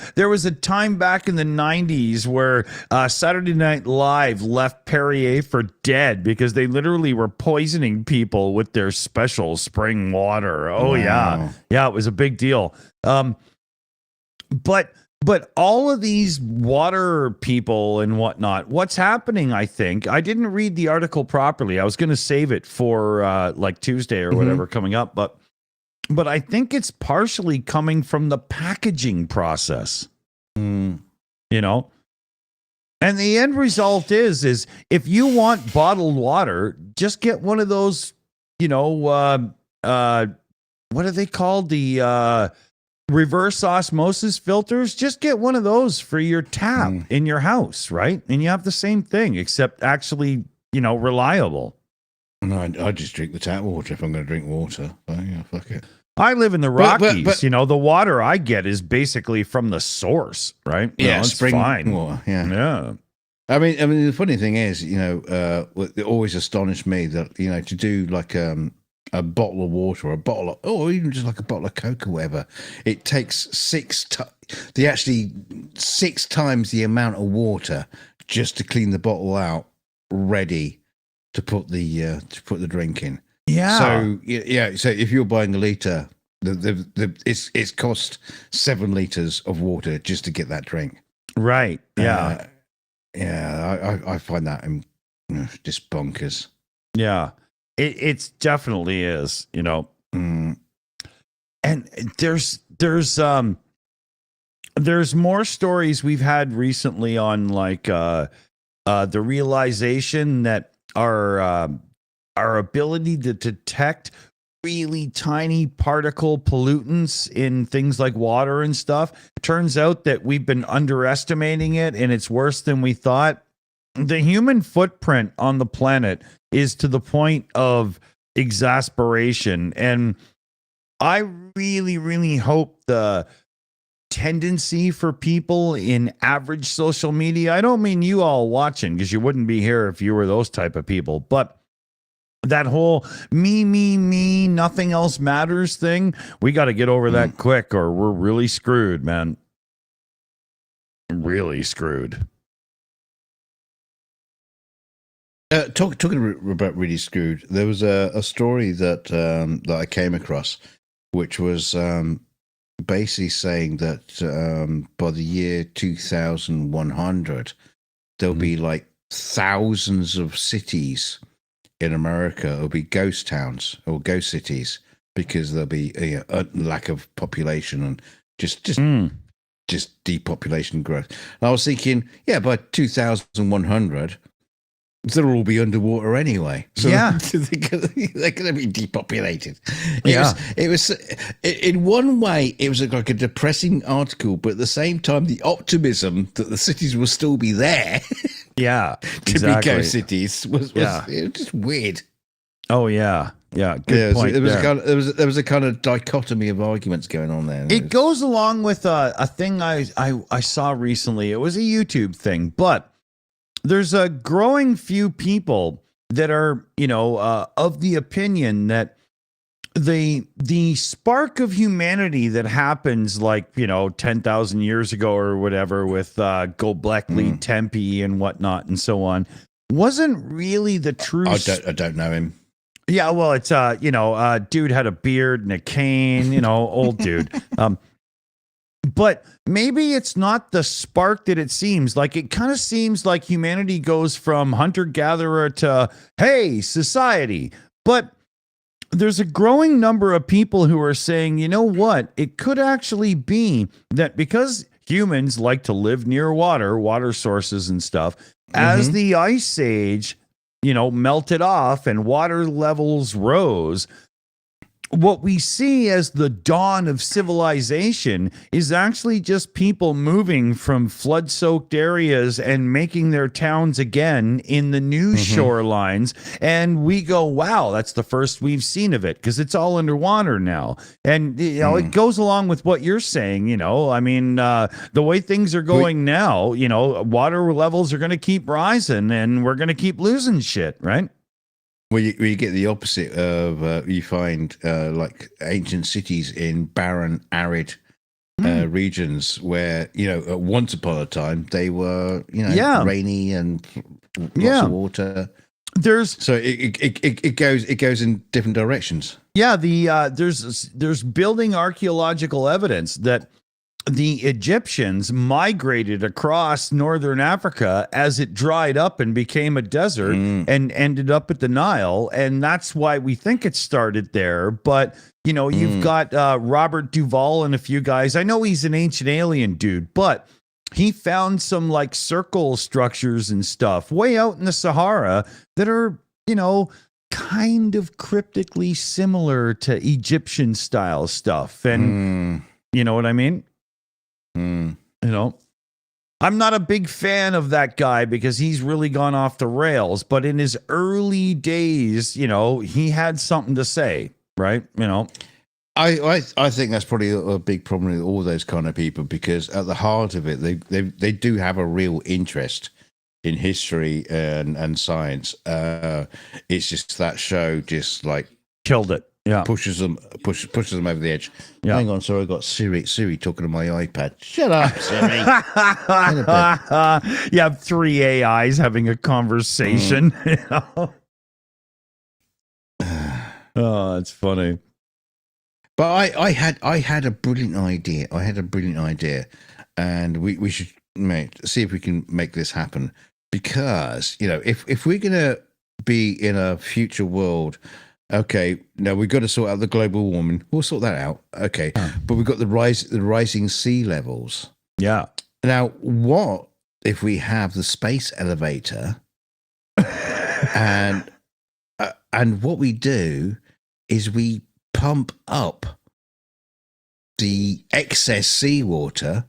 time back in the 90s where Saturday Night Live left Perrier for dead because they literally were poisoning people with their special spring water. Oh, wow. Yeah, it was a big deal. But all of these water people and whatnot, what's happening, I think, I didn't read the article properly. I was going to save it for like Tuesday or whatever coming up. But I think it's partially coming from the packaging process, And the end result is if you want bottled water, just get one of those, what are they called? The reverse osmosis filters. Just get one of those for your tap in your house, right? And you have the same thing, except actually, reliable. No, I just drink the tap water if I'm going to drink water. But yeah, fuck it. I live in the Rockies. But the water I get is basically from the source, right? It's spring fine. Water. Yeah. I mean, the funny thing is, it always astonished me that to do like a bottle of water, or even just like a bottle of Coke or whatever, it takes 6 times the amount of water just to clean the bottle out, ready to put the drink in. Yeah. So if you're buying a liter, it's cost 7 liters of water just to get that drink. Right. Yeah. I find that just bonkers. Yeah. It definitely is, And there's more stories we've had recently on like the realization that our ability to detect really tiny particle pollutants in things like water and stuff, turns out that we've been underestimating it, and it's worse than we thought. The human footprint on the planet is to the point of exasperation. And I really, really hope the tendency for people in average social media, I don't mean you all watching, because you wouldn't be here if you were those type of people, but that whole me, nothing else matters thing, we got to get over that quick, or we're really screwed, man. Really screwed. Talking about really screwed, there was a story that I came across, which was basically saying that by the year 2100, there'll be like thousands of cities in America will be ghost towns or ghost cities because there'll be a lack of population and just depopulation growth. And I was thinking, by 2100. They'll all be underwater anyway. So they're going to be depopulated. It was in one way, it was like a depressing article, but at the same time, the optimism that the cities will still be there. Yeah, to be ghost cities was it was just weird. Oh yeah, Good point. There was a kind of dichotomy of arguments going on there. It goes along with a thing I saw recently. It was a YouTube thing, but there's a growing few people that are, of the opinion that the spark of humanity that happens 10,000 years ago or whatever with Göbekli Tempe and whatnot and so on wasn't really the true. I don't know him. Yeah, well, it's dude had a beard and a cane, old dude. But maybe it's not the spark that it seems like. It kind of seems like humanity goes from hunter-gatherer to, hey, society. But there's a growing number of people who are saying, you know what? It could actually be that because humans like to live near water sources and stuff, as the ice age, melted off and water levels rose, what we see as the dawn of civilization is actually just people moving from flood-soaked areas and making their towns again in the new shorelines. And we go, wow, that's the first we've seen of it because it's all underwater now. And, it goes along with what you're saying, I mean, the way things are going now, water levels are going to keep rising and we're going to keep losing shit, right? Well, you get the opposite of you find like ancient cities in barren, arid regions where once upon a time they were rainy and lots of water. It goes in different directions. Yeah, there's building archaeological evidence that the Egyptians migrated across northern Africa as it dried up and became a desert and ended up at the Nile. And that's why we think it started there. But, you've got Robert Duvall and a few guys. I know he's an ancient alien dude, but he found some circle structures and stuff way out in the Sahara that are, kind of cryptically similar to Egyptian style stuff. And you know what I mean? I'm not a big fan of that guy because he's really gone off the rails, but in his early days, he had something to say, right? I think that's probably a big problem with all those kind of people because at the heart of it, they do have a real interest in history and science. It's just that show just killed it. Yeah, pushes them over the edge. Yeah. Hang on, sorry, I got Siri talking to my iPad. Shut up, Siri. You have three AIs having a conversation. Oh, that's funny. But I had a brilliant idea. And we should see if we can make this happen. Because if we're gonna be in a future world. Okay, now we've got to sort out the global warming. We'll sort that out. Okay, but we've got the rising sea levels. Yeah. Now, what if we have the space elevator, and what we do is we pump up the excess seawater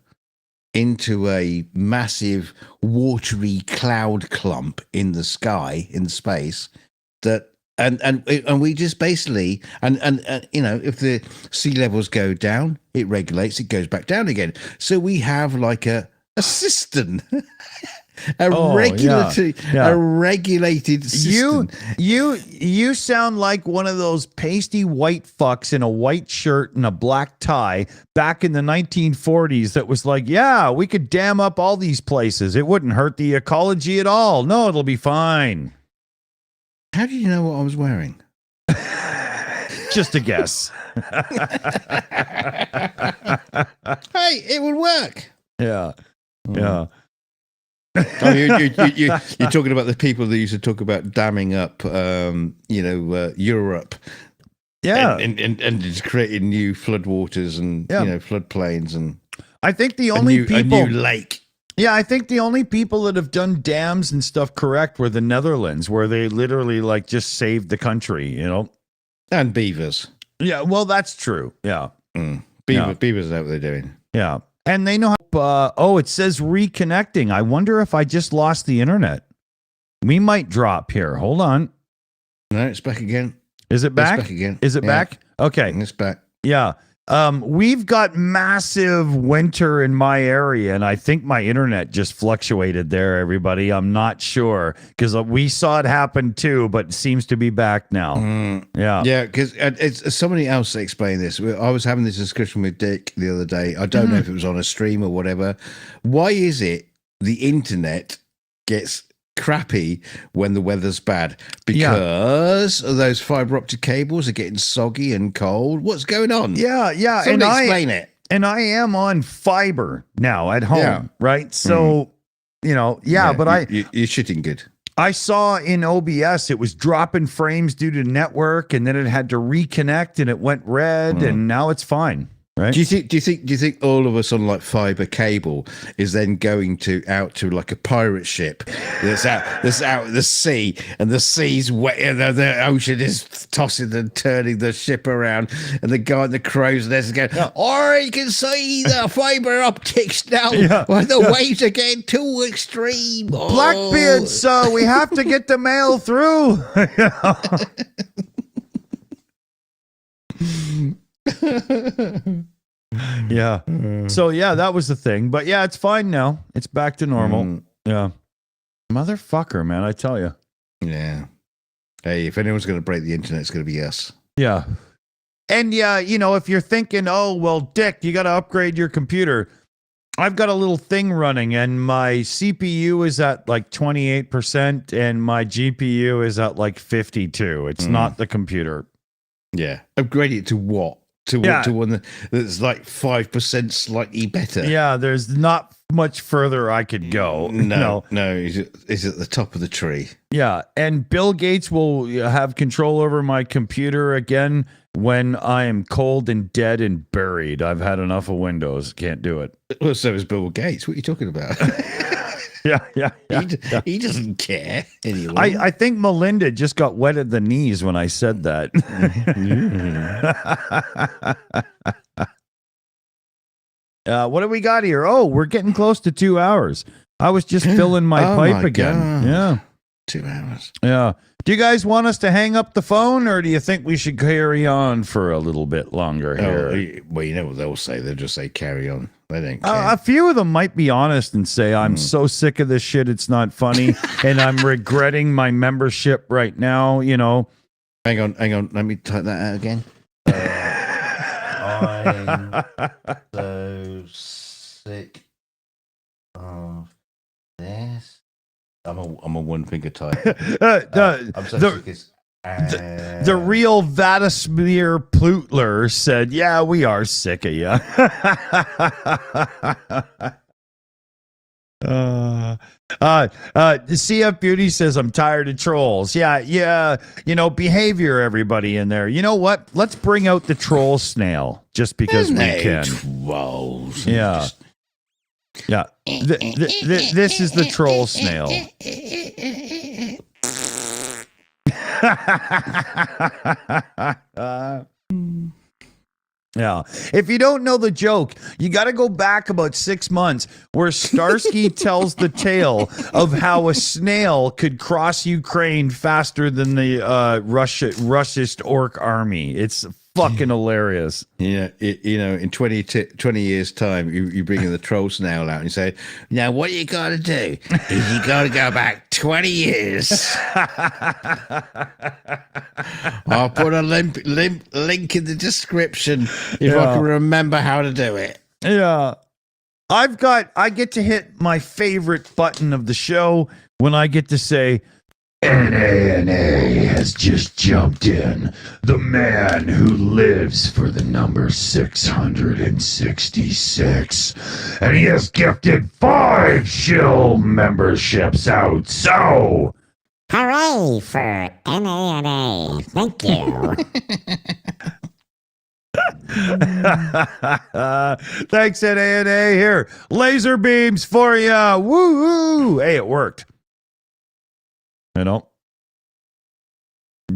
into a massive watery cloud clump in the sky, in space, that. And we just basically and if the sea levels go down, it regulates, it goes back down again. So we have a system, a regulated system. You sound like one of those pasty white fucks in a white shirt and a black tie back in the 1940s that was like, yeah, we could dam up all these places. It wouldn't hurt the ecology at all. No, it'll be fine. How did you know what I was wearing? Just a guess. Hey, it would work. Yeah. Yeah. Oh, you're talking about the people that used to talk about damming up, Europe. Yeah. And just creating new floodwaters and, floodplains. And I think the only a new lake. Yeah, I think the only people that have done dams and stuff correct were the Netherlands, where they literally just saved the country, And beavers. Yeah, well, that's true. Yeah. Beavers know what they're doing. Yeah. And they know how, it says reconnecting. I wonder if I just lost the internet. We might drop here. Hold on. No, it's back again. Is it back? It's back again. Is it back? Okay. It's back. Yeah. We've got massive winter in my area, and I think my internet just fluctuated there, everybody. I'm not sure because we saw it happen too, but it seems to be back now. Yeah. Yeah, because it's somebody else explained this. I was having this discussion with Dick the other day. I don't know if it was on a stream or whatever. Why is it the internet gets crappy when the weather's bad? Because those fiber optic cables are getting soggy and cold. What's going on? Yeah. Somebody explain it. And I am on fiber now at home, right? So, but you're shitting good. I saw in OBS it was dropping frames due to network, and then it had to reconnect, and it went red, and now it's fine. Right. Do you think all of us on like fiber cable is then going out to like a pirate ship that's out at the sea, and the sea's wet, and the ocean is tossing and turning the ship around, and the guy in the crow's nest is going, "Oh, you can see the fiber optics now. Well, the waves are getting too extreme. Blackbeard, so we have to get the mail through." Yeah. So that was the thing. But yeah, it's fine now. It's back to normal. Yeah. Motherfucker, man, I tell you. Yeah. Hey, if anyone's going to break the internet, it's going to be us. Yeah. And if you're thinking, oh, well, Dick, you got to upgrade your computer. I've got a little thing running, and my CPU is at like 28%, and my GPU is at like 52. It's not the computer. Yeah. Upgrade it to what? To one that's like 5% slightly better. Yeah, there's not much further I could go. No, he's at the top of the tree. Yeah, and Bill Gates will have control over my computer again when I am cold and dead and buried. I've had enough of Windows. Can't do it. Well, so is Bill Gates. What are you talking about? Yeah. He doesn't care anyway. I think Melinda just got wet at the knees when I said that. What do we got here? Oh, we're getting close to 2 hours. I was just filling my pipe again. God. Yeah. 2 hours. Yeah. Do you guys want us to hang up the phone, or do you think we should carry on for a little bit longer here? Well, you know what they'll say. They'll just say carry on. They don't care. A few of them might be honest and say, I'm so sick of this shit, it's not funny, and I'm regretting my membership right now, Hang on. Let me type that out again. I'm so sick of this. I'm a one finger type. I'm so sick. The real Vladimir Plutler said, "Yeah, we are sick of you." CF Beauty says, "I'm tired of trolls." Yeah. Behavior, everybody in there. You know what? Let's bring out the troll snail just because we can. Trolls. Yeah. Yeah. This is the troll snail. Yeah. If you don't know the joke, you got to go back about 6 months where Starsky tells the tale of how a snail could cross Ukraine faster than the Russist orc army. It's fucking hilarious. Yeah, in 20 years' time, you bring in the troll snail out and you say, now what you got to do is you got to go back 20 years. I'll put a link in the description if I can remember how to do it. Yeah. I get to hit my favorite button of the show when I get to say, NANA has just jumped in. The man who lives for the number 666. And he has gifted 5 shill memberships out. So, hooray for NANA. Thank you. Thanks, NANA. Here, laser beams for you. Woo! Hey, it worked. It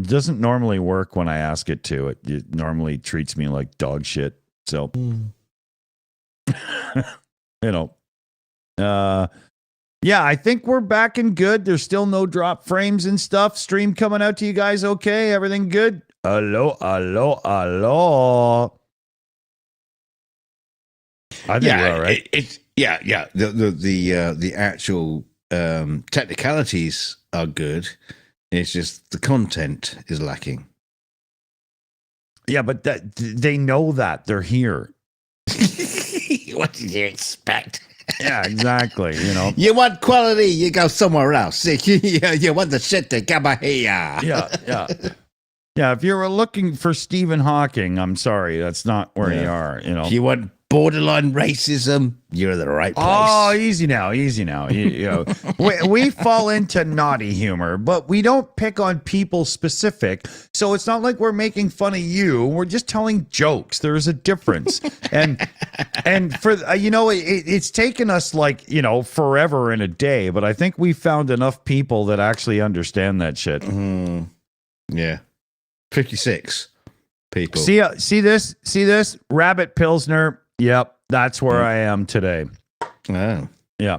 doesn't normally work when I ask it to. It normally treats me like dog shit. So, yeah, I think we're back and good. There's still no drop frames and stuff. Stream coming out to you guys okay? Everything good? Hello, hello, hello. I think we're all right. Yeah. The actual technicalities are good. It's just the content is lacking. Yeah, but they know that they're here. What did you expect? Yeah, exactly. You know, You want quality, you go somewhere else. You want the shit to come here. yeah. If you were looking for Stephen Hawking, I'm sorry, that's not where you are. You know, If you want borderline racism, you're in the right place. Oh, easy now. You know, we fall into naughty humor, but we don't pick on people specific. So it's not like we're making fun of you. We're just telling jokes. There's a difference, and for it's taken us like forever and a day, but I think we found enough people that actually understand that shit. Yeah, 56 people. See this Rabbit Pilsner. Yep, that's where I am today. Oh. Yeah.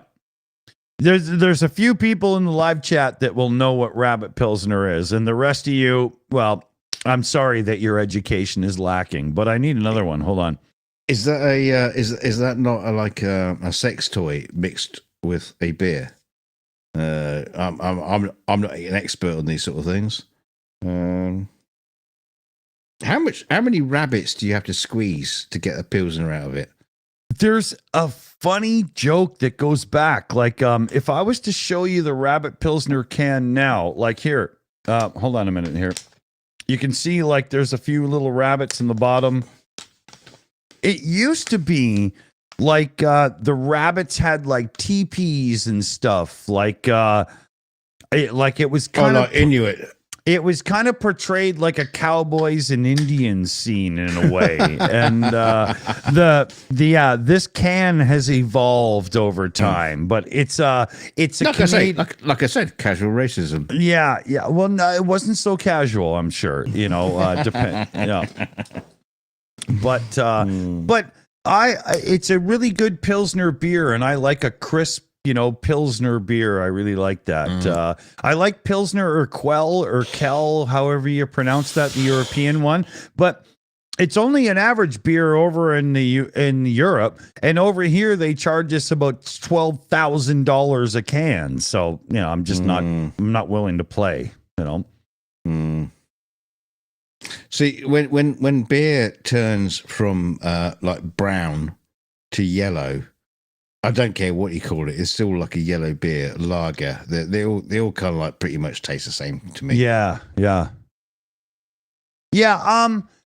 There's a few people in the live chat that will know what Rabbit Pilsner is, and the rest of you, well, I'm sorry that your education is lacking, but I need another one. Hold on. Is that is that not a sex toy mixed with a beer? I'm not an expert on these sort of things. How many rabbits do you have to squeeze to get a Pilsner out of it? There's a funny joke that goes back. Like, if I was to show you the Rabbit Pilsner can now, like here, hold on a minute here. You can see like there's a few little rabbits in the bottom. It used to be like the rabbits had like teepees and stuff. Like it was kind of like Inuit. It was kind of portrayed like a cowboys and Indians scene in a way, and this can has evolved over time, but it's a like I said, casual racism. Yeah. Well, no, it wasn't so casual. I'm sure, depend. Yeah, but it's a really good Pilsner beer, and I like a crisp. Pilsner beer. I really like that. I like Pilsner or Quell or Kel, however you pronounce that, the European one. But it's only an average beer over in Europe, and over here they charge us about $12,000 a can. So I'm just I'm not willing to play. See, when beer turns from like brown to yellow. I don't care what you call it. It's still like a yellow beer, lager. They all kind of like pretty much taste the same to me. Yeah.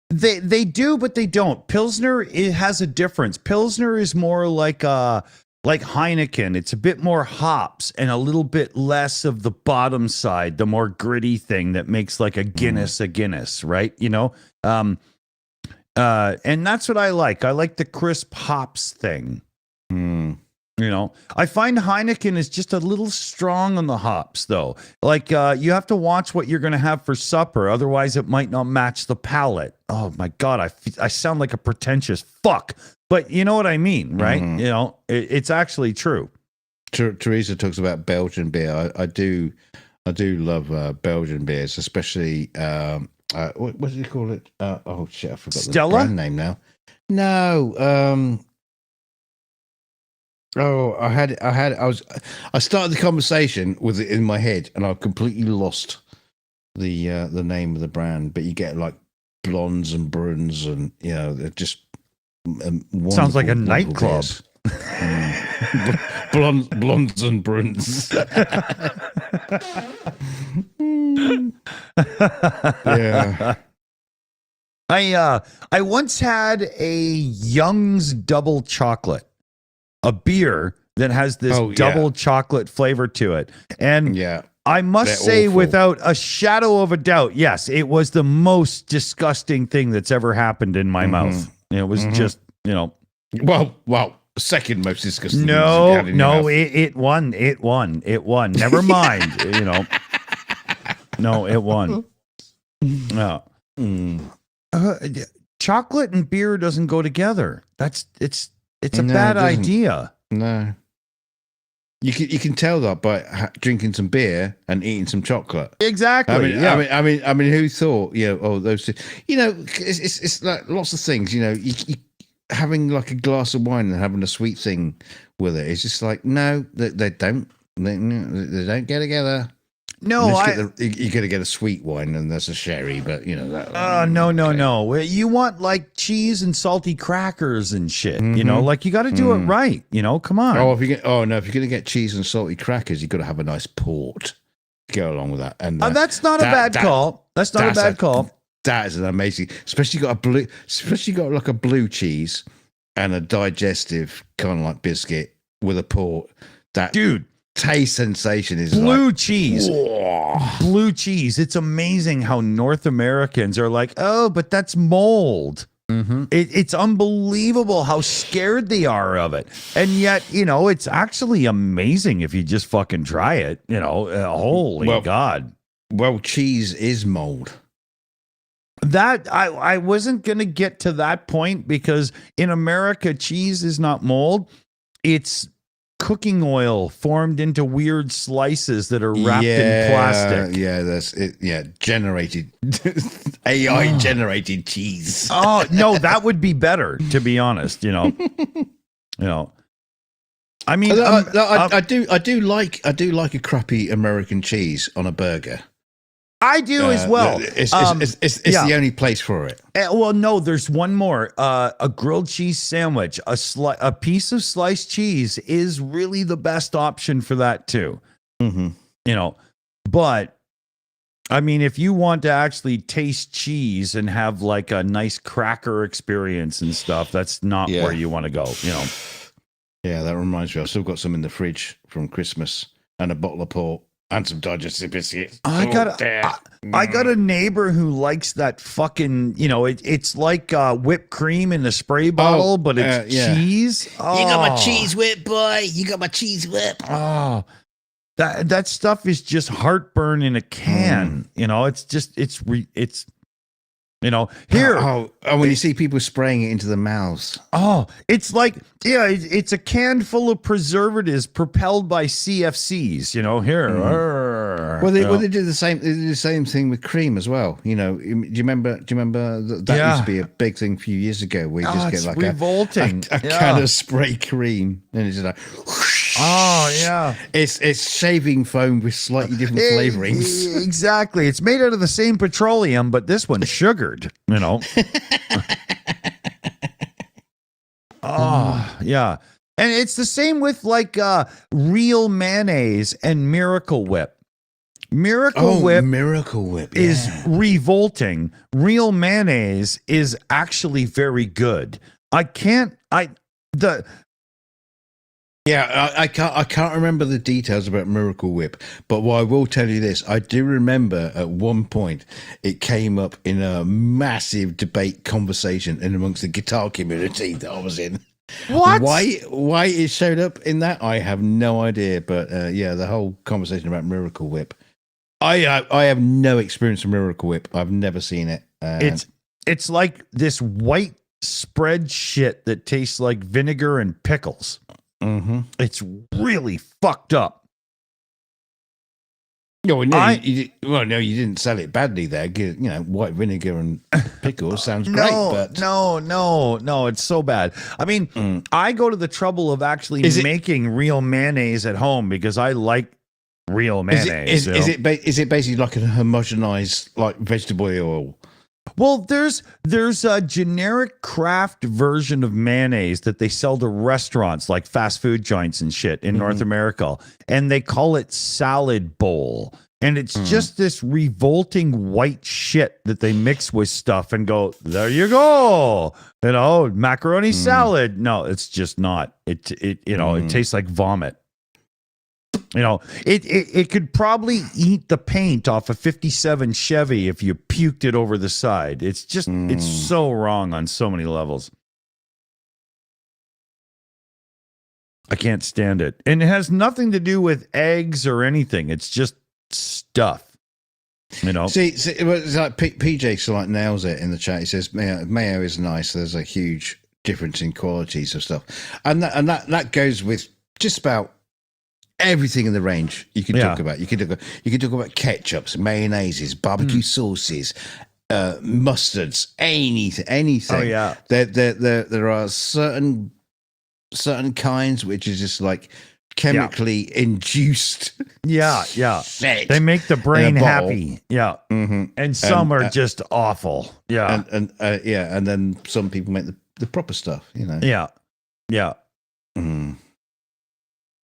They do, but they don't. Pilsner, it has a difference. Pilsner is more like Heineken. It's a bit more hops and a little bit less of the bottom side, the more gritty thing that makes like a Guinness a Guinness, right? And that's what I like. I like the crisp hops thing. I find Heineken is just a little strong on the hops, though. Like, you have to watch what you're going to have for supper. Otherwise, it might not match the palate. Oh, my God. I sound like a pretentious fuck. But you know what I mean, right? It's actually true. Teresa talks about Belgian beer. I do love Belgian beers, especially, what do you call it? Oh, shit. I forgot Stella? the brand name now. No. I started the conversation with it in my head, and I've completely lost the name of the brand. But you get like blondes and bruns, and they're just sounds like a nightclub. Blondes and bruns. Yeah. I once had a Young's double chocolate. A beer that has this double chocolate flavor to it. And I must say, without a shadow of a doubt, yes, it was the most disgusting thing that's ever happened in my mouth. It was just, Well, second most disgusting. No, it won. Never mind, No, it won. No. Chocolate and beer doesn't go together. It's a bad idea. No. You can tell that by drinking some beer and eating some chocolate. Exactly. I mean, who thought? Those two. It's like lots of things. You having like a glass of wine and having a sweet thing with it. It's just like no, they don't. They don't get together. No, you got to get a sweet wine and there's a sherry, but no. You want like cheese and salty crackers and shit. Like you got to do it right. Come on. If you're gonna get cheese and salty crackers, you got to have a nice port to go along with that. And that's not a bad call. That's not a bad call. That is an amazing, especially got like a blue cheese and a digestive kind of like biscuit with a port. That dude. Taste sensation is blue like, cheese. Whoa. Blue cheese. It's amazing how North Americans are like, oh, but that's mold. Mm-hmm. It's unbelievable how scared they are of it. And yet, it's actually amazing if you just fucking try it. Holy God. Well, cheese is mold. That I wasn't going to get to that point because in America, cheese is not mold. It's cooking oil formed into weird slices that are wrapped in plastic. Yeah, that's it. Yeah, generated AI generated cheese. Oh no, that would be better, to be honest. I mean, I do like a crappy American cheese on a burger. I do as well. It's the only place for it. Well, no, there's one more. A grilled cheese sandwich, a piece of sliced cheese is really the best option for that too. Mm-hmm. But I mean, if you want to actually taste cheese and have like a nice cracker experience and stuff, that's not where you want to go. Yeah, that reminds me. I've still got some in the fridge from Christmas and a bottle of port. And some digestive biscuits. I got a neighbor who likes that fucking, it's like whipped cream in a spray bottle, but it's cheese. Oh. You got my cheese whip, boy. You got my cheese whip. Oh, that stuff is just heartburn in a can. Here. When you see people spraying it into the mouths. Oh, it's like, it's a can full of preservatives propelled by CFCs, here. Well, they do the same. They do the same thing with cream as well. Do you remember? That used to be a big thing a few years ago. Where you just get like revolting. a can of spray cream, and it's just like. Oh yeah, it's shaving foam with slightly different flavorings. Exactly, it's made out of the same petroleum, but this one's sugared. Oh yeah, and it's the same with like real mayonnaise and Miracle Whip. Miracle Whip is revolting. Real mayonnaise is actually very good. I can't remember the details about Miracle Whip, but what I will tell you this, I do remember at one point it came up in a massive debate conversation in amongst the guitar community that I was in. What? Why it showed up in that, I have no idea, but the whole conversation about Miracle Whip. I have no experience with Miracle Whip. I've never seen it. It's like this white spread shit that tastes like vinegar and pickles. Mm-hmm. It's really fucked up. No, you didn't sell it badly there. White vinegar and pickles sounds great, but no, it's so bad. I mean, I go to the trouble of actually making real mayonnaise at home because I like real mayonnaise. Is it basically like a homogenized like vegetable oil? Well, there's a generic craft version of mayonnaise that they sell to restaurants like fast food joints and shit in North America, and they call it salad bowl. And it's just this revolting white shit that they mix with stuff and go, there you go. Macaroni salad. No, it's just not. It tastes like vomit. It could probably eat the paint off a 57 Chevy if you puked it over the side. It's just, it's so wrong on so many levels. I can't stand it. And it has nothing to do with eggs or anything. It's just stuff. See, it's like PJ like nails it in the chat. He says mayo is nice. There's a huge difference in qualities of stuff, and that goes with just about everything in the range you could talk about. You could talk about ketchups, mayonnaises, barbecue sauces, mustards, anything. Oh yeah. There are certain kinds which is just like chemically induced. Yeah. They make the brain happy. Yeah. Mm-hmm. And some are just awful. Yeah. And then some people make the proper stuff, you know. Yeah. Mm.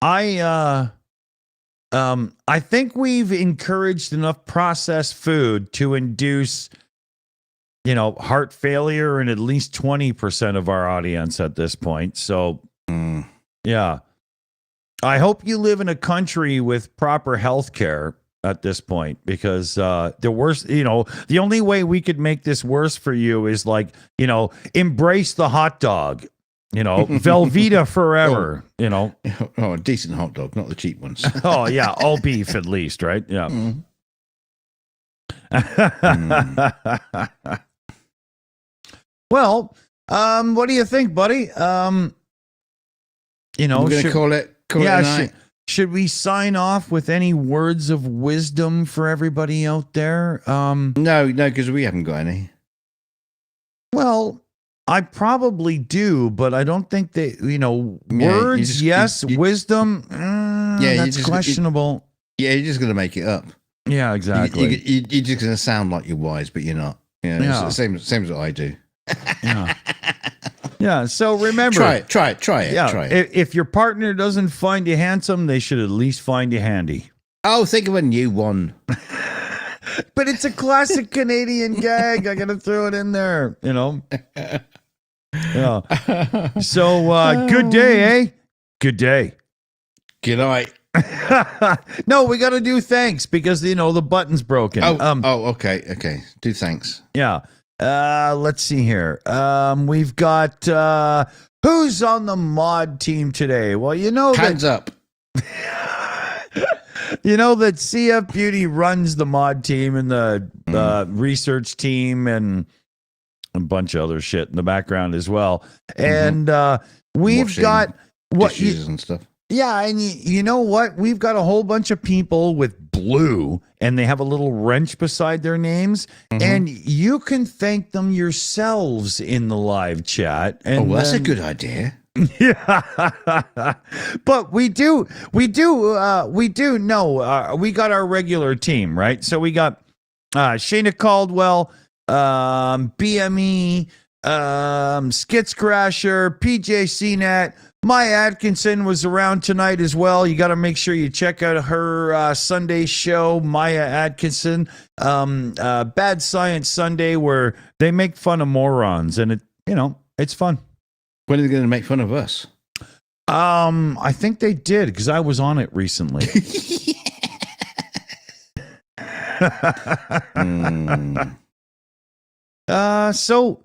I think we've encouraged enough processed food to induce, heart failure in at least 20% of our audience at this point. So, yeah. I hope you live in a country with proper health care at this point, because the worst, the only way we could make this worse for you is embrace the hot dog. Velveeta forever, Oh, a decent hot dog, not the cheap ones. Oh, yeah. All beef at least, right? Yeah. Well, what do you think, buddy? We're going to call it a night. Should we sign off with any words of wisdom for everybody out there? No, because we haven't got any. Well, I probably do, but I don't think they, words, wisdom, that's questionable. You're just going to make it up. Yeah, exactly. You're just going to sound like you're wise, but you're not. Yeah. It's the same as what I do. Yeah. Yeah, so remember. Try it. Yeah, Try it. If your partner doesn't find you handsome, they should at least find you handy. Oh, think of a new one. But it's a classic Canadian gag. I got to throw it in there, Yeah. So, good day, eh? Good day. Good night. No, we got to do thanks because, the button's broken. Okay. Do thanks. Yeah. Let's see here. We've got who's on the mod team today? Well, hands up. That CF Beauty runs the mod team and the research team and a bunch of other shit in the background as well. And we've washing got dishes and stuff. Yeah, and you know what? We've got a whole bunch of people with blue, and they have a little wrench beside their names, and you can thank them yourselves in the live chat. And that's a good idea. Yeah, but we do know we got our regular team, right? So we got Shayna Caldwell, BME, Skits Crasher, PJ CNET. Maya Atkinson was around tonight as well. You got to make sure you check out her Sunday show, Maya Atkinson, Bad Science Sunday, where they make fun of morons, and it's fun. When are they going to make fun of us? I think they did because I was on it recently. So.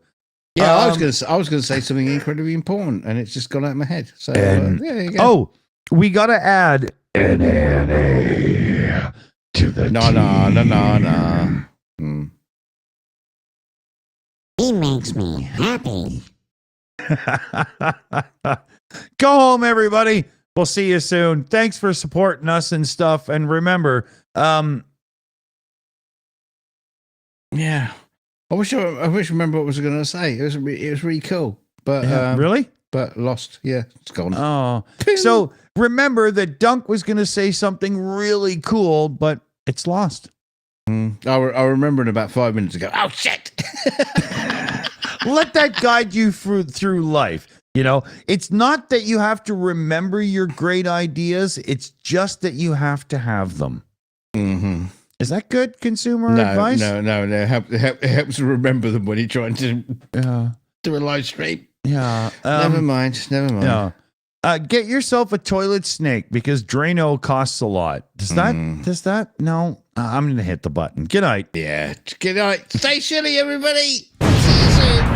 Yeah, I was going to say something incredibly important, and it's just gone out of my head. So there you go. Oh, we got to add NANA to the No. He makes me happy. Go home, everybody. We'll see you soon. Thanks for supporting us and stuff. And remember, yeah. I wish I remember what I was going to say. It was really cool, but really, but lost. Yeah, it's gone. Oh, so remember that Dunk was going to say something really cool, but it's lost. I remember in about 5 minutes ago. Oh shit! Let that guide you through life. It's not that you have to remember your great ideas. It's just that you have to have them. Mm-hmm. Is that good consumer advice? No. It helps to remember them when you're trying to do a live stream. Yeah. Never mind. Yeah. Get yourself a toilet snake because Drano costs a lot. Does that? No. I'm going to hit the button. Good night. Yeah. Good night. Stay chilly, everybody. See you soon.